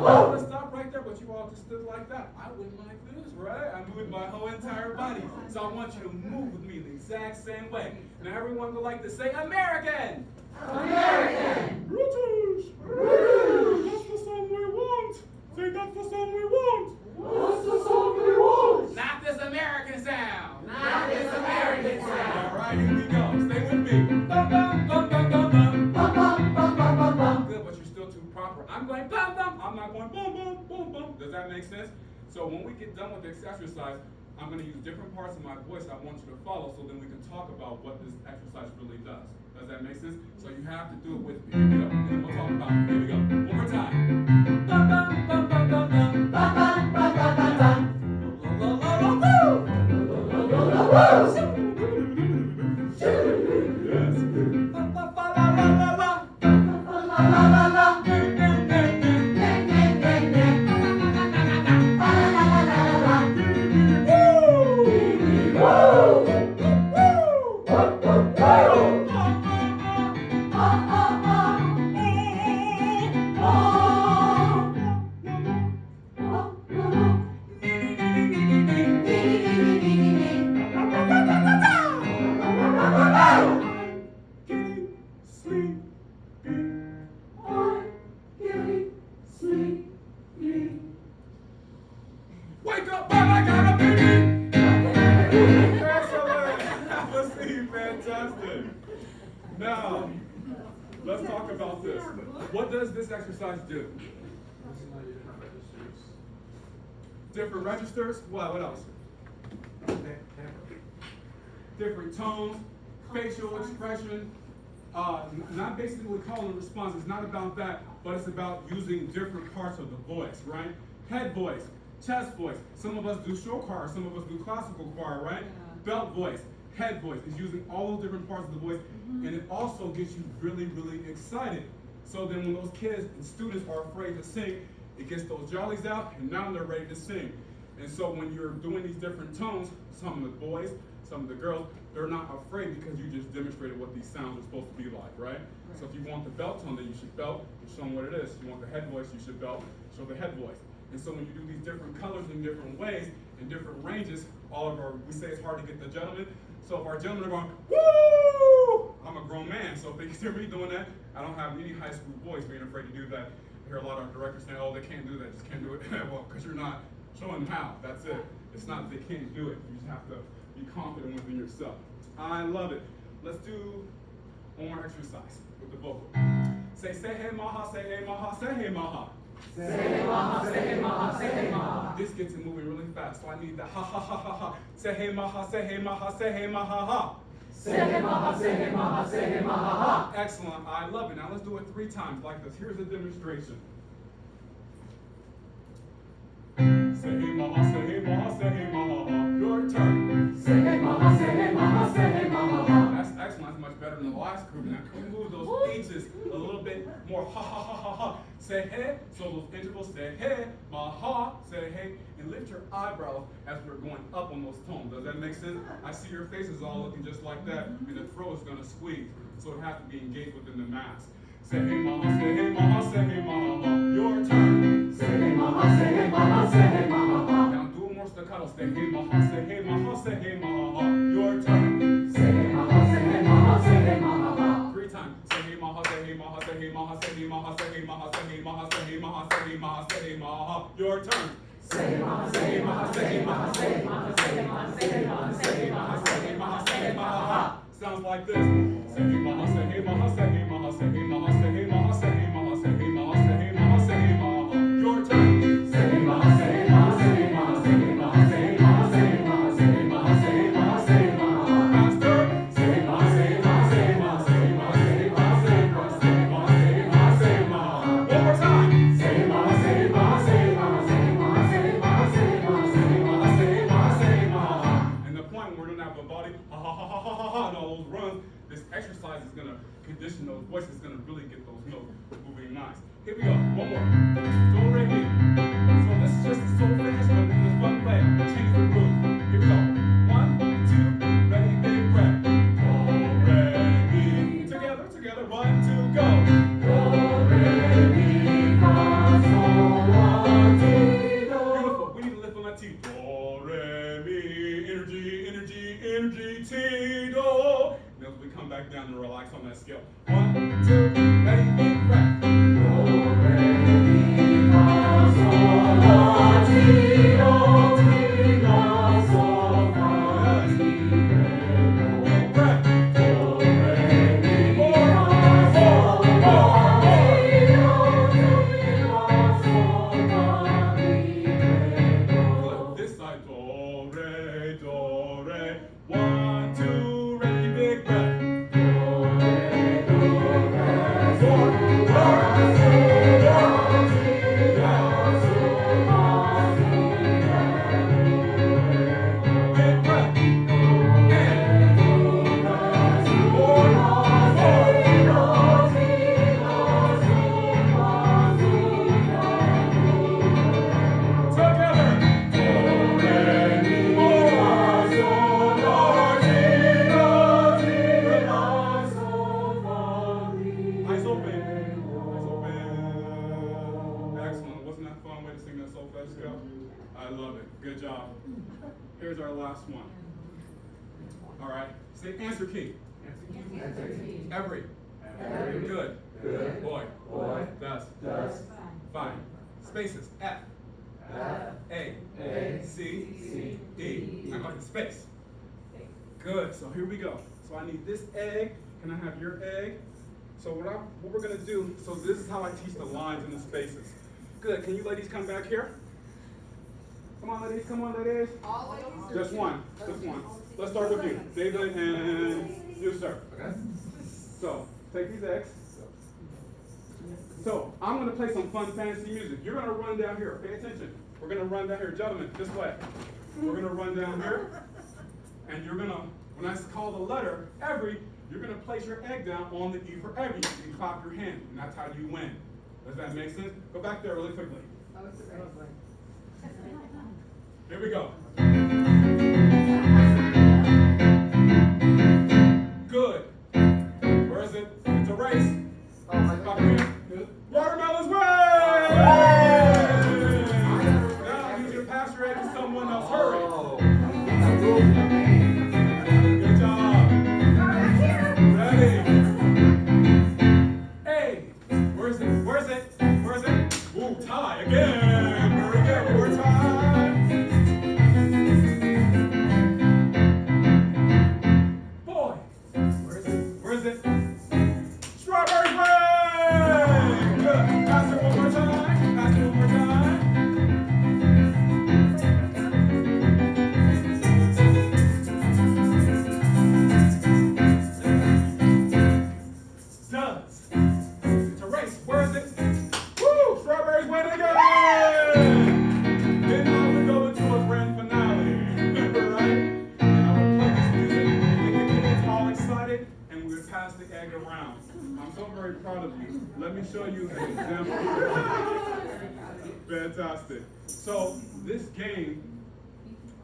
bum. Let's stop right there, but you all just stood like that. I went like this, right? I moved my whole entire body. So I want you to move with me the exact same way. Now everyone would like to say American! American! British! British! That's the song we want! Say that's the song we want! What's the song we want? Not this American sound! Not this American sound! Alright, here we go. Stay with me. Bum, bum, bum, bum, bum, bum. Bum, bum, bum, bum, bum, bum. Good, but you're still too proper. I'm going bum, bum. I'm not going bum, bum, bum, bum. Does that make sense? So when we get done with this exercise, I'm going to use different parts of my voice I want you to follow, so then we can talk about what this exercise really does. Does that make sense? So you have to do it with me. Here we go. And then we'll talk about it. Here we go. One more time. Bum, bum, bum, bum, bum, bum. Bum, bum, bum, bum, bum, bum. Yes. La, la, la, la, la, la. La, la, la, la, la. Now, let's talk about this. What does this exercise do? Different registers. What else? Different tones, facial expression. Not basically calling and response. It's not about that, but it's about using different parts of the voice, right? Head voice, chest voice. Some of us do show choir, some of us do classical choir, right? Belt voice, head voice. It's using all those different parts of the voice, and it also gets you really, really excited. So then when those kids and students are afraid to sing, it gets those jollies out, and now they're ready to sing. And so when you're doing these different tones, some of the boys, some of the girls, they're not afraid because you just demonstrated what these sounds are supposed to be like, right? So if you want the belt tone, then you should belt and show them what it is. If you want the head voice, you should belt, show the head voice. And so when you do these different colors in different ways, in different ranges, we say it's hard to get the gentlemen. So if our gentlemen are going, woo! I'm a grown man, so if they hear me doing that, I don't have any high school boys being afraid to do that. I hear a lot of our directors saying, oh, they can't do that, just can't do it. Well, because you're not showing them how, that's it. It's not that they can't do it, you just have to be confident within yourself. I love it. Let's do one more exercise with the vocal. Say hey maha, say hey maha, say hey maha. Say hey maha, say hey maha, say hey maha. This gets it moving really fast, so I need the ha ha ha ha ha. Say hey maha, say hey maha, say hey maha ha. Say hey maha, say hey maha, say hey maha ha. Excellent, I love it. Now let's do it 3 times like this. Here's a demonstration. Say hey maha, say hey maha, say hey maha. Your turn. Say hey maha, say hey maha, say hey maha. That's excellent. That's much better than the last group. Now can we move those H's a little bit more? Ha ha ha ha ha. Say hey. So those intervals. Say hey, maha. Say hey, and lift your eyebrows as we're going up on those tones. Does that make sense? I see your faces all looking just like that, and the throat is gonna squeeze, so it has to be engaged within the mask. Say hey maha, say hey maha, say hey maha. Your turn. Say hey maha, say hey maha, say hey maha. Now do more staccato. Say hey maha, say hey maha, say hey maha. Your turn. Say hey maha, say hey maha, say hey maha. 3 times. Say hey maha, say hey maha, say hey maha, say hey maha, say hey maha, say hey maha, say hey maha, say hey maha, say hey maha. Your turn. Say hey maha, say hey maha, say hey maha, say hey maha, say hey maha, say hey maha, say hey maha, say hey maha, say hey maha. Sounds like this. Say hey maha, say hey maha, say hey maha, say hey maha, say hey maha, say hey maha, say hey maha, say hey maha, say hey maha. Your turn. Say hey maha, say hey maha, say hey maha, say hey maha, say hey maha, say hey maha, say hey maha, say hey maha, say hey maha. Faster. Say hey maha, say hey maha, say hey maha, say hey maha, say hey maha, say hey maha, say hey maha, say hey maha, say hey maha. One more time. Say hey maha, say hey maha, say hey maha, say hey maha, say hey maha, say hey maha, say hey maha, say hey maha, say hey maha. And the point when we're doing that body, ha ha ha ha ha ha ha, and all those runs, this exercise is gonna condition those voices, it's gonna really get those notes moving nice. Here we go, one more. Do re mi. So this is just a solfege, but in a fun way. I'm gonna change the groove. Here we go. 1, 2, ready, big breath. Do re mi. Together. 1, 2, go. Do re mi fa sol la ti do. Beautiful. We need to lift on that T. Do re mi. Energy. Ti do. Then we come back down and relax on that scale. 1, 2, ready, big breath. Do re mi fa sol la ti do, ti la sol fa ti re do. Big breath. Do re mi fa sol la ti do, ti la sol fa ti re do. Good. This side. Do, re. 1, 2, ready, big breath. Big breath. Eyes open. Excellent. Wasn't that fun way to sing that solfege scale? I love it. Good job. Here's our last one. All right. Say answer key. Every. Good. Boy. Does. Fine. Spaces. F. A. C. E. I'm going space. Good. So here we go. So I need this A. Can I have your egg? So what we're gonna do, so this is how I teach the lines and the spaces. Good, can you ladies come back here? Come on ladies. All ladies? Just one. Let's start with you, David and you, sir. Okay. So, take these eggs. So, I'm gonna play some fun fantasy music. You're gonna run down here, pay attention. We're gonna run down here, gentlemen, this way. We're gonna run down here, and you're gonna, when I call the letter every, you're gonna place your egg down on the E for every, and clap your hand, and that's how you win. Does that make sense? Go back there really quickly. Oh, it's a race. Here we go. Good. Where is it? It's a race. Clap your hands. Watermelon's way! Now you can pass your egg to someone else. Hurry. Good job. Ready? Hey, where's it? Ooh, tie again. Very good. More time. Boy, where's it? Strawberry way. Good. Pass it one more time. Does. It's a race. Where is it? Woo! Strawberries win again! Then now we go into a grand finale. Right? And I would play this music, make the kids all excited, and we would pass the egg around. I'm so very proud of you. Let me show you an example. Fantastic. So this game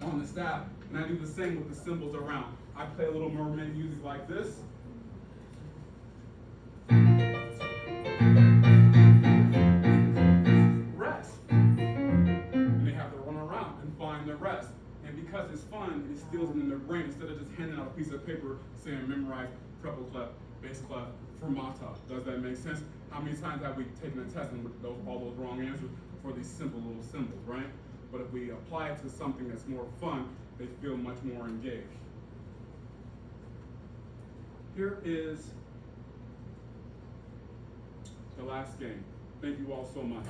on the staff, and I do the same with the symbols around. I play a little mermaid music like this. Rest. And they have to run around and find the rest. And because it's fun, it instills it in their brain instead of just handing out a piece of paper saying memorize treble clef, bass clef, fermata. Does that make sense? How many times have we taken a test and with all those wrong answers for these simple little symbols, right? But if we apply it to something that's more fun, they feel much more engaged. Here is the last game. Thank you all so much.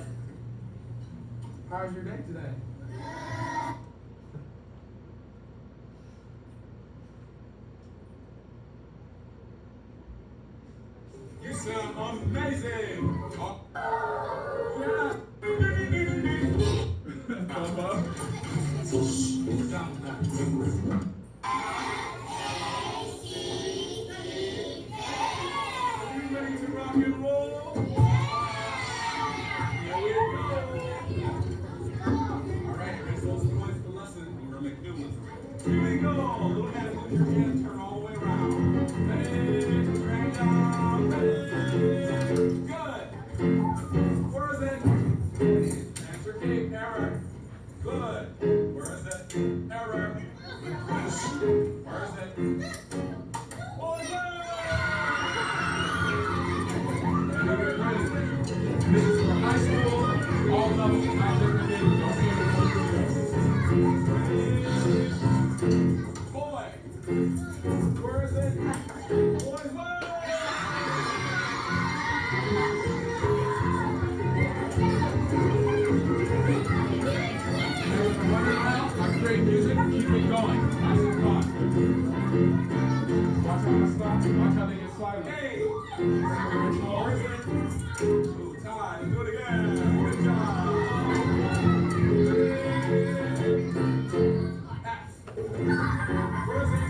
How's your day today? You sound amazing! Oh. Yeah! Thumb up. Are you ready to rock and roll? Here we go! Alright, everybody, those points for lesson. We're gonna make new ones. Here we go! Little hands with your hands, turn all the way around. Ready, bring down, ready. Good. Where is it? Answer key, error. Good. Where is it? Error. Where is it? Oh, yeah! This is for high school, all levels, not just the kids. Don't see anyone. Boy, where is it? Boy's way! Running around, I create music, keep it going. Nice and fun. Watch how I stop, watch how they get silent. Hey! Where is it? Ooh, tie, do it again. Good job. F. Where is it?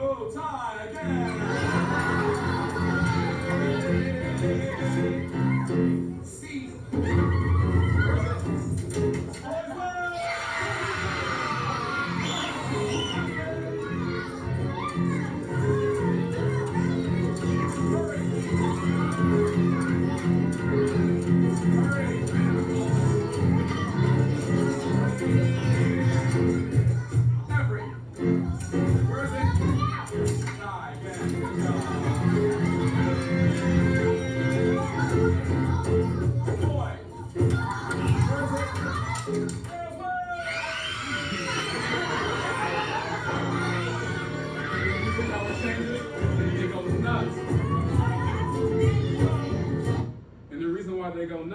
Oh, tie again. C. Where is it? Boys, way! Hurry.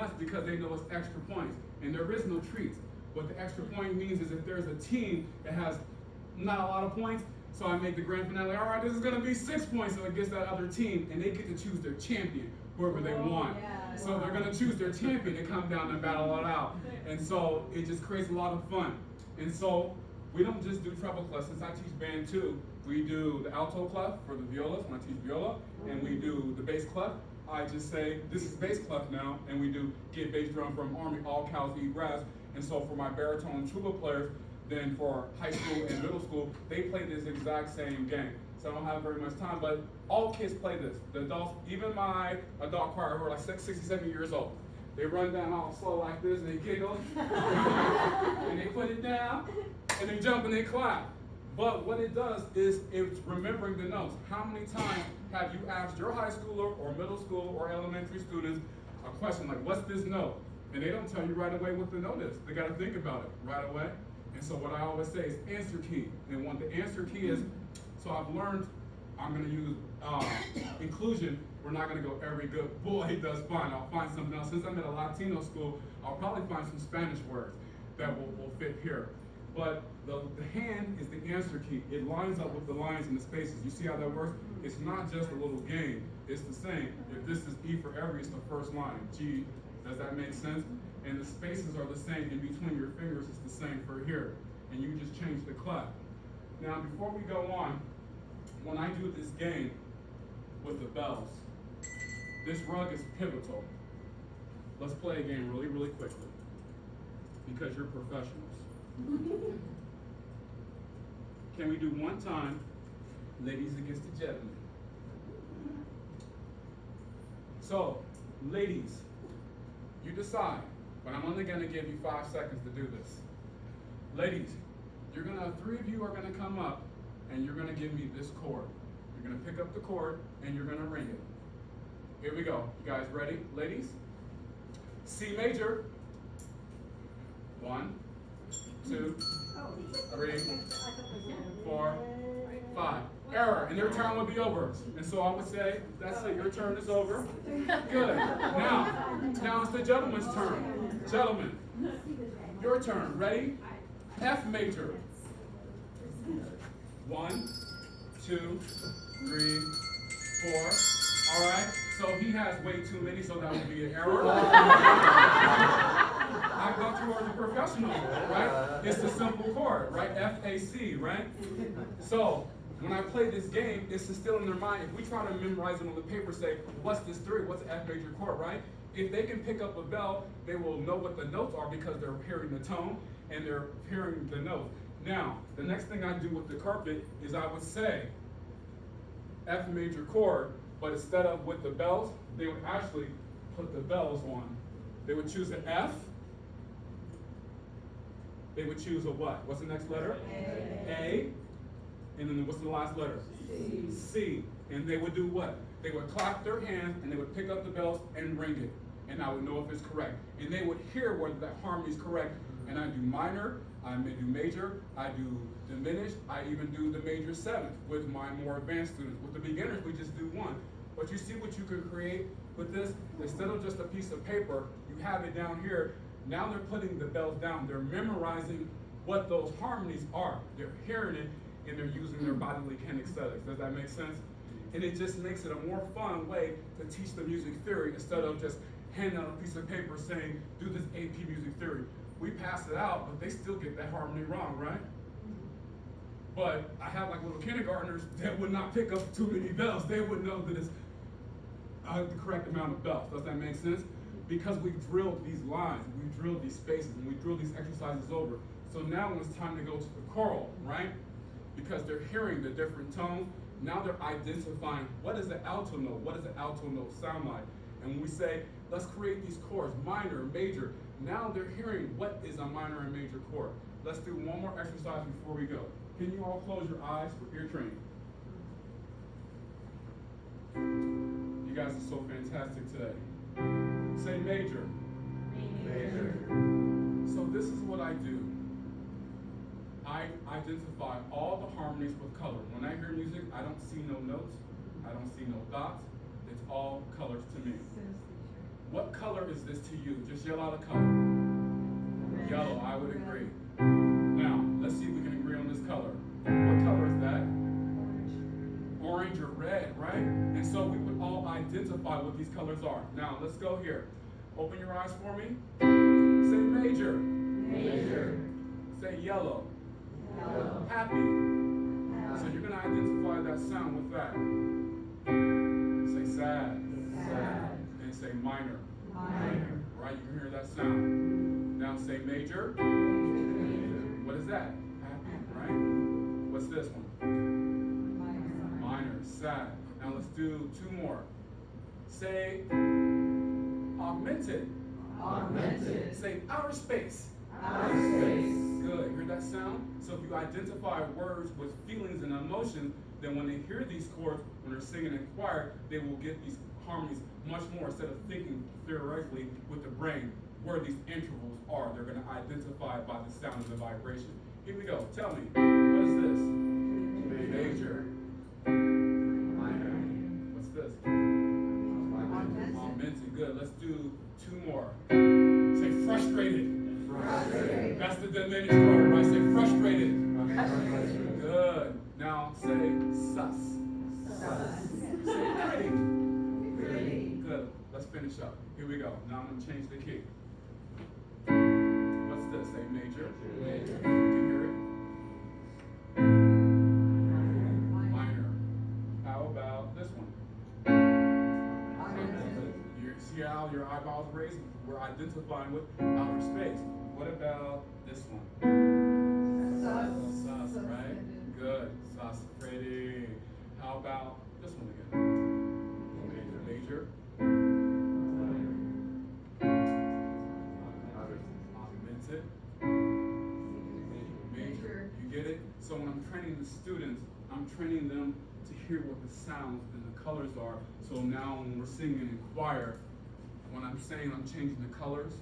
laughs because they know it's extra points. And there is no treats. What the extra point means is if there's a team that has not a lot of points, so I make the grand finale, all right, this is gonna be 6 points, so against that other team, and they get to choose their champion, whoever they want. So they're gonna choose their champion and come down and battle it out. And so it just creates a lot of fun. And so we don't just do treble clef. Since I teach band too, we do the alto clef for the violas when I teach viola, and we do the bass clef. I just say, this is bass clef now, and we do get bass drum from Army, all cows eat grass. And so for my baritone and tuba players, then for high school and middle school, they play this exact same game. So I don't have very much time, but all kids play this. The adults, even my adult choir who are like 67 years old, they run down all slow like this and they giggle, and they put it down, and they jump and they clap. But what it does is it's remembering the notes. How many times have you asked your high schooler or middle school or elementary students a question like, what's this note? And they don't tell you right away what the note is. They gotta think about it right away. And so what I always say is answer key. And when the answer key is, so I've learned, I'm gonna use inclusion. We're not gonna go every good boy does fine. I'll find something else. Since I'm at a Latino school, I'll probably find some Spanish words that will fit here. But the hand is the answer key. It lines up with the lines and the spaces. You see how that works? It's not just a little game. It's the same. If this is E for every, it's the first line. G, does that make sense? And the spaces are the same in between your fingers. It's the same for here. And you just change the clef. Now, before we go on, when I do this game with the bells, this rug is pivotal. Let's play a game really, really quickly because you're professionals. Can we do one time, ladies against the gentlemen? So, ladies, you decide, but I'm only gonna give you 5 seconds to do this. Ladies, three of you are gonna come up and you're gonna give me this chord. You're gonna pick up the chord and you're gonna ring it. Here we go. You guys ready, ladies? C major. 1, 2, 3, 4, 5. Error, and their turn will be over. And so I would say, that's it, your turn is over. Good. Now it's the gentleman's turn. Gentlemen, your turn. Ready? F major. 1, 2, 3, 4. All right, so he has way too many, so that would be an error. I thought you were the professional, right? It's the simple chord, right? F-A-C, right? So when I play this game, it's to still in their mind. If we try to memorize it on the paper, say, what's this 3? What's the F major chord, right? If they can pick up a bell, they will know what the notes are because they're hearing the tone and they're hearing the note. Now, the next thing I do with the carpet is I would say F major chord, but instead of with the bells, they would actually put the bells on. They would choose an F. They would choose a what? What's the next letter? A. And then what's the last letter? C. C. And they would do what? They would clap their hands and they would pick up the bells and ring it. And I would know if it's correct. And they would hear whether that harmony is correct. And I do minor, I may do major, I do diminished, I even do the major 7th with my more advanced students. With the beginners, we just do 1. But you see what you can create with this? Instead of just a piece of paper, you have it down here. Now they're putting the bells down. They're memorizing what those harmonies are. They're hearing it, and they're using their bodily kinesthetics. Does that make sense? And it just makes it a more fun way to teach the music theory instead of just handing out a piece of paper saying, do this AP music theory. We pass it out, but they still get that harmony wrong, right? But I have like little kindergartners that would not pick up too many bells. They would know that it's the correct amount of bells. Does that make sense? Because we drilled these lines, we drilled these spaces, and we drilled these exercises over. So now when it's time to go to the choral, right? Because they're hearing the different tones, now they're identifying what is the alto note, what does the alto note sound like? And when we say, let's create these chords, minor, major, now they're hearing what is a minor and major chord. Let's do one more exercise before we go. Can you all close your eyes for ear training? You guys are so fantastic today. Say major. Major. So this is what I do. I identify all the harmonies with color. When I hear music, I don't see no notes. I don't see no dots. It's all colors to me. What color is this to you? Just yell out a color. Yellow, I would agree. Now, let's see if we can agree on this color. What color is that? Orange or red, right? And so we would all identify what these colors are. Now, let's go here. Open your eyes for me. Say major. Major. Say yellow. Yellow. Happy. So you're going to identify that sound with that. Say sad. Sad. And say minor. Minor. Right? You can hear that sound. Now say major. Major. What is that? Happy, right? What's this one? Minor. Sad. Now let's do two more. Say augmented. Augmented. Say outer space. Outer space. Good. Hear that sound? So if you identify words with feelings and emotions, then when they hear these chords, when they're singing in choir, they will get these harmonies much more instead of thinking theoretically with the brain where these intervals are. They're going to identify it by the sound and the vibration. Here we go. Tell me, what is this? Major. Minor. What's this? Augmented. Good. Let's do two more. Say frustrated. Frustrated. That's the diminished part, right? Say frustrated. Good. Now say sus. Sus. Say pretty. Pretty. Good. Let's finish up. Here we go. Now I'm going to change the key. What's this? Say major. Major. You can hear it. Minor. How about this one? You see how your eyeballs raised? We're identifying with outer space. What about this one? Sus, right? Good. Sus, pretty. How about this one again? Major. Augmented. Major. You get it? So when I'm training the students, I'm training them to hear what the sounds and the colors are. So now when we're singing in choir, when I'm saying I'm changing the colors,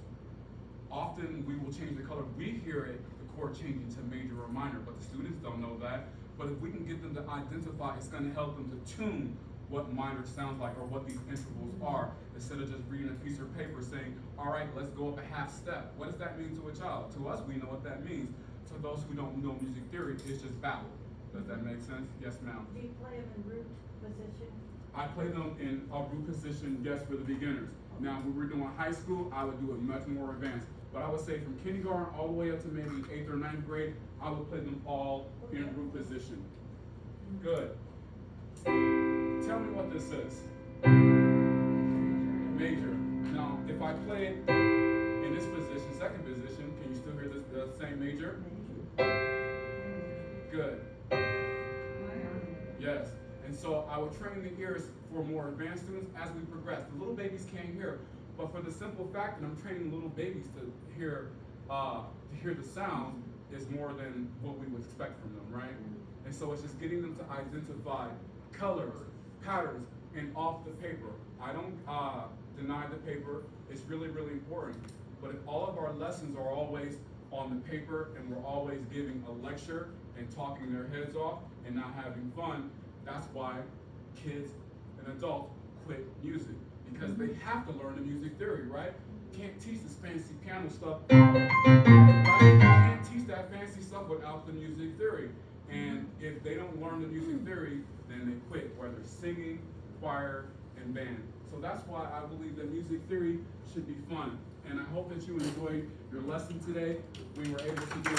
often we will change the color. We hear it, the chord changing to major or minor, but the students don't know that. But if we can get them to identify, it's going to help them to tune what minor sounds like or what these intervals are, instead of just reading a piece of paper saying, all right, let's go up a half step. What does that mean to a child? To us, we know what that means. To those who don't know music theory, it's just babble. Does that make sense? Yes, ma'am. Do you play them in root position? I play them in a root position, yes, for the beginners. Now, when we're doing high school, I would do it much more advanced. But I would say from kindergarten all the way up to maybe 8th or 9th grade, I would play them all in root position. Good. Tell me what this is. Major. Now, if I play it in this position, second position, can you still hear this, the same major? Good. Yes. And so I would train the ears for more advanced students as we progress. The little babies can't hear, but for the simple fact that I'm training little babies to hear the sound is more than what we would expect from them, right? And so it's just getting them to identify colors, patterns, and off the paper. I don't deny the paper. It's really, really important. But if all of our lessons are always on the paper and we're always giving a lecture and talking their heads off and not having fun, that's why kids and adults quit music, because they have to learn the music theory, right? You can't teach this fancy piano stuff, right? You can't teach that fancy stuff without the music theory. And if they don't learn the music theory, then they quit, whether singing, choir, and band. So that's why I believe that music theory should be fun. And I hope that you enjoyed your lesson today. We were able to do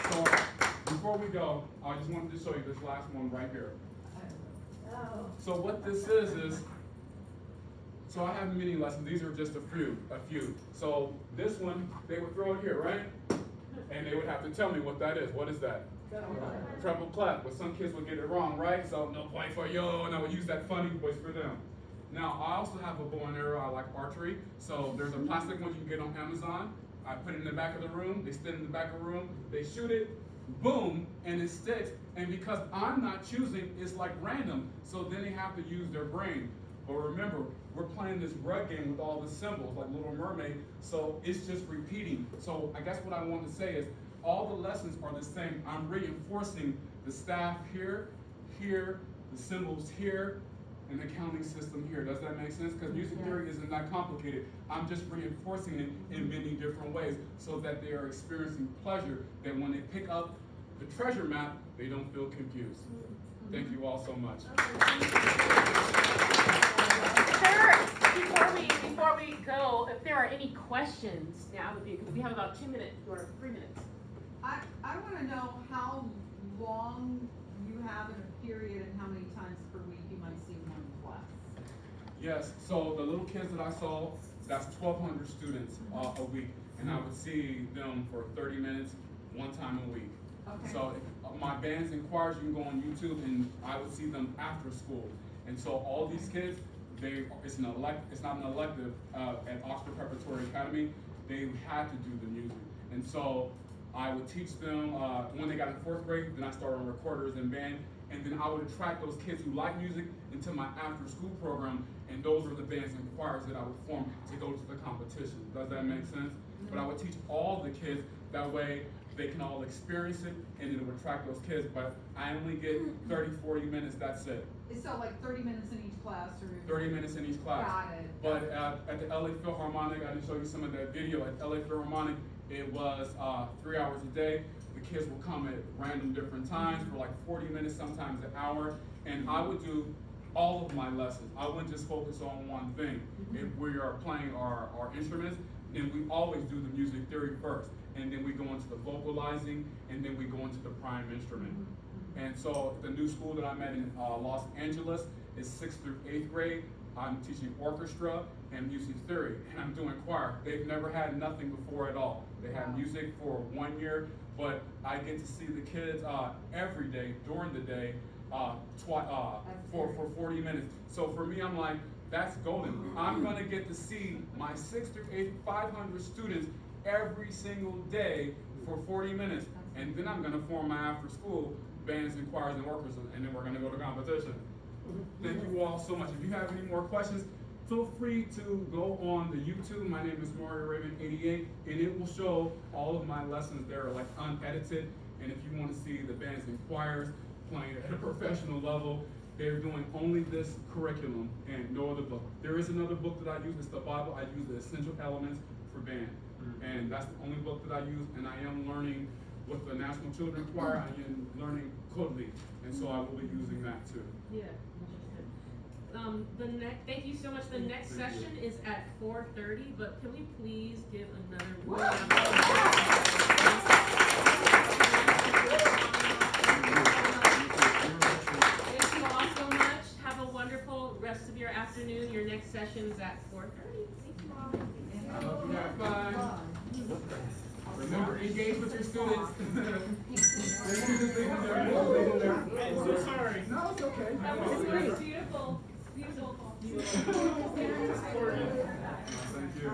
So before we go, I just wanted to show you this last one right here. Oh. So what this is, so I have mini lessons. These are just a few. So this one, they would throw it here, right? And they would have to tell me what that is. What is that? Treble clef. But some kids would get it wrong, right? So no point for you, and I would use that funny voice for them. Now, I also have a bow and arrow. I like archery. So there's a plastic one you can get on Amazon. I put it in the back of the room. They stand in the back of the room. They shoot it, boom, and it sticks. And because I'm not choosing, it's like random. So then they have to use their brain. But remember, we're playing this rug game with all the symbols, like Little Mermaid, so it's just repeating. So I guess what I want to say is, all the lessons are the same. I'm reinforcing the staff here, the symbols here, and the counting system here. Does that make sense? Because music theory isn't that complicated. I'm just reinforcing it in many different ways so that they are experiencing pleasure, that when they pick up the treasure map, they don't feel confused. Thank you all so much. Before we go, if there are any questions, now would be, we have about 2 minutes or 3 minutes. I wanna know how long you have in a period and how many times per week you might see one class. Yes, so the little kids that I saw, that's 1,200 students a week, and I would see them for 30 minutes, one time a week. Okay. So my bands and choirs, you can go on YouTube, and I would see them after school. And so all these kids, it's not an elective at Oxford Preparatory Academy. They had to do the music, and so I would teach them when they got in 4th grade. Then I started on recorders and band, and then I would attract those kids who like music into my after-school program, and those were the bands and choirs that I would form to go to the competition. Does that make sense? But I would teach all the kids, that way they can all experience it, and it would attract those kids. But I only get 30, 40 minutes, that's it. So like 30 minutes in each class or? 30 minutes in each class. Got it. But at the LA Philharmonic, I didn't show you some of that video. At LA Philharmonic, it was 3 hours a day. The kids will come at random different times for like 40 minutes, sometimes an hour. And I would do all of my lessons. I wouldn't just focus on one thing. If we are playing our instruments, then we always do the music theory first. And then we go into the vocalizing, and then we go into the prime instrument. And so the new school that I'm at in Los Angeles is 6th through 8th grade. I'm teaching orchestra and music theory, and I'm doing choir. They've never had nothing before at all. They had music for 1 year, but I get to see the kids every day during the day for 40 minutes. So for me, I'm like, that's golden. I'm gonna get to see my 6th through 8th 500 students every single day for 40 minutes, and then I'm gonna form my after school bands and choirs and orchestras, and then we're gonna go to competition. Thank you all so much. If you have any more questions, feel free to go on the YouTube. My name is Mario Raven 88, and it will show all of my lessons there, like unedited. And if you want to see the bands and choirs playing at a professional level, they're doing only this curriculum and no other book. There is another book that I use. It's the Bible. I use the essential elements for band, and that's the only book that I use. And I am learning with the National Children's Choir. I am learning Kodli, and so I will be using that too. Yeah. Thank you so much. The next session is at 4:30, but can we please give another round of Thank you all so much. Have a wonderful rest of your afternoon. Your next session is at 4:30. Thank you all. I hope you have fun. Remember, engage with your students. I'm so sorry. No, it's okay. That was beautiful. Beautiful. Thank you.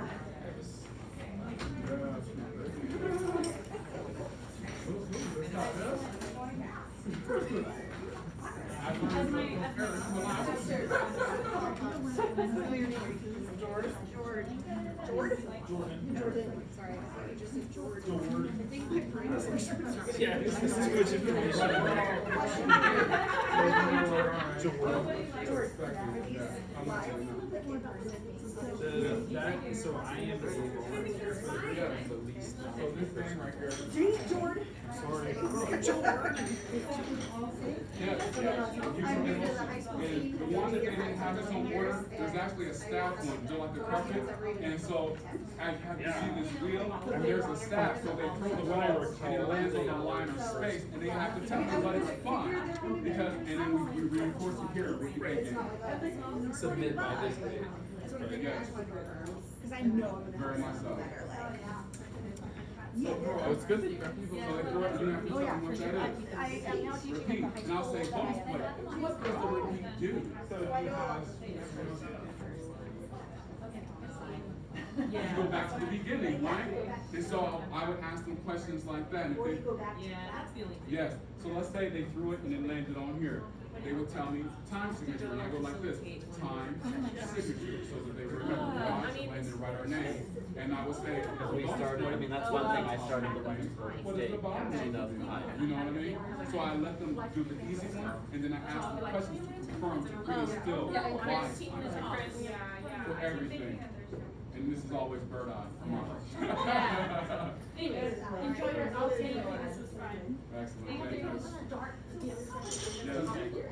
Sorry, I thought you just said George. Jordan. I think my brain is Yeah, this is too much information. So I am the least. So this thing right here. Jordan. Sorry. And the one that they didn't have this on order, there's actually a staff one, just like the carpet. And so I have to see this wheel, and there's a staff, so they throw the wire and it lands on the line of space, and they have to tell me what it's fun. Because, and then we reinforce it here, we keep making it. Submit by this date. Yes, Because I know. very much so. Oh, it's good that you got people. So they throw it, you have to tell them what that is. I am now teaching Repeat, at the high and I'll school. say, bonus play. What does the repeat do? You go back to the beginning, right? And so I would ask them questions like that. And if they, That's the only thing. yes, so let's say they threw it and it landed on here. They would tell me time signature, and I go like this, time signature, so that they remember the box and then write our name. And I would say, Because we started, I mean, that's one thing I started to learn in what is the state, bottom? actually does You know what I mean? So I let them do the easy one, and then I ask them questions to firms are pretty still Yeah, wise Chris, Team on is that. Chris. Yeah, yeah. For I keep everything. thinking that there's no- And this is always bird eye from us. Yeah. Anyways, enjoy your outing, this was fun. Excellent, Thank thank you. you.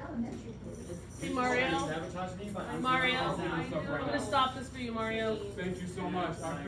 Hey, Mario. Sabotage me, but I'm. Mario, I'm doing stuff right I'm gonna now. stop this for you, Mario. Thank you so much. I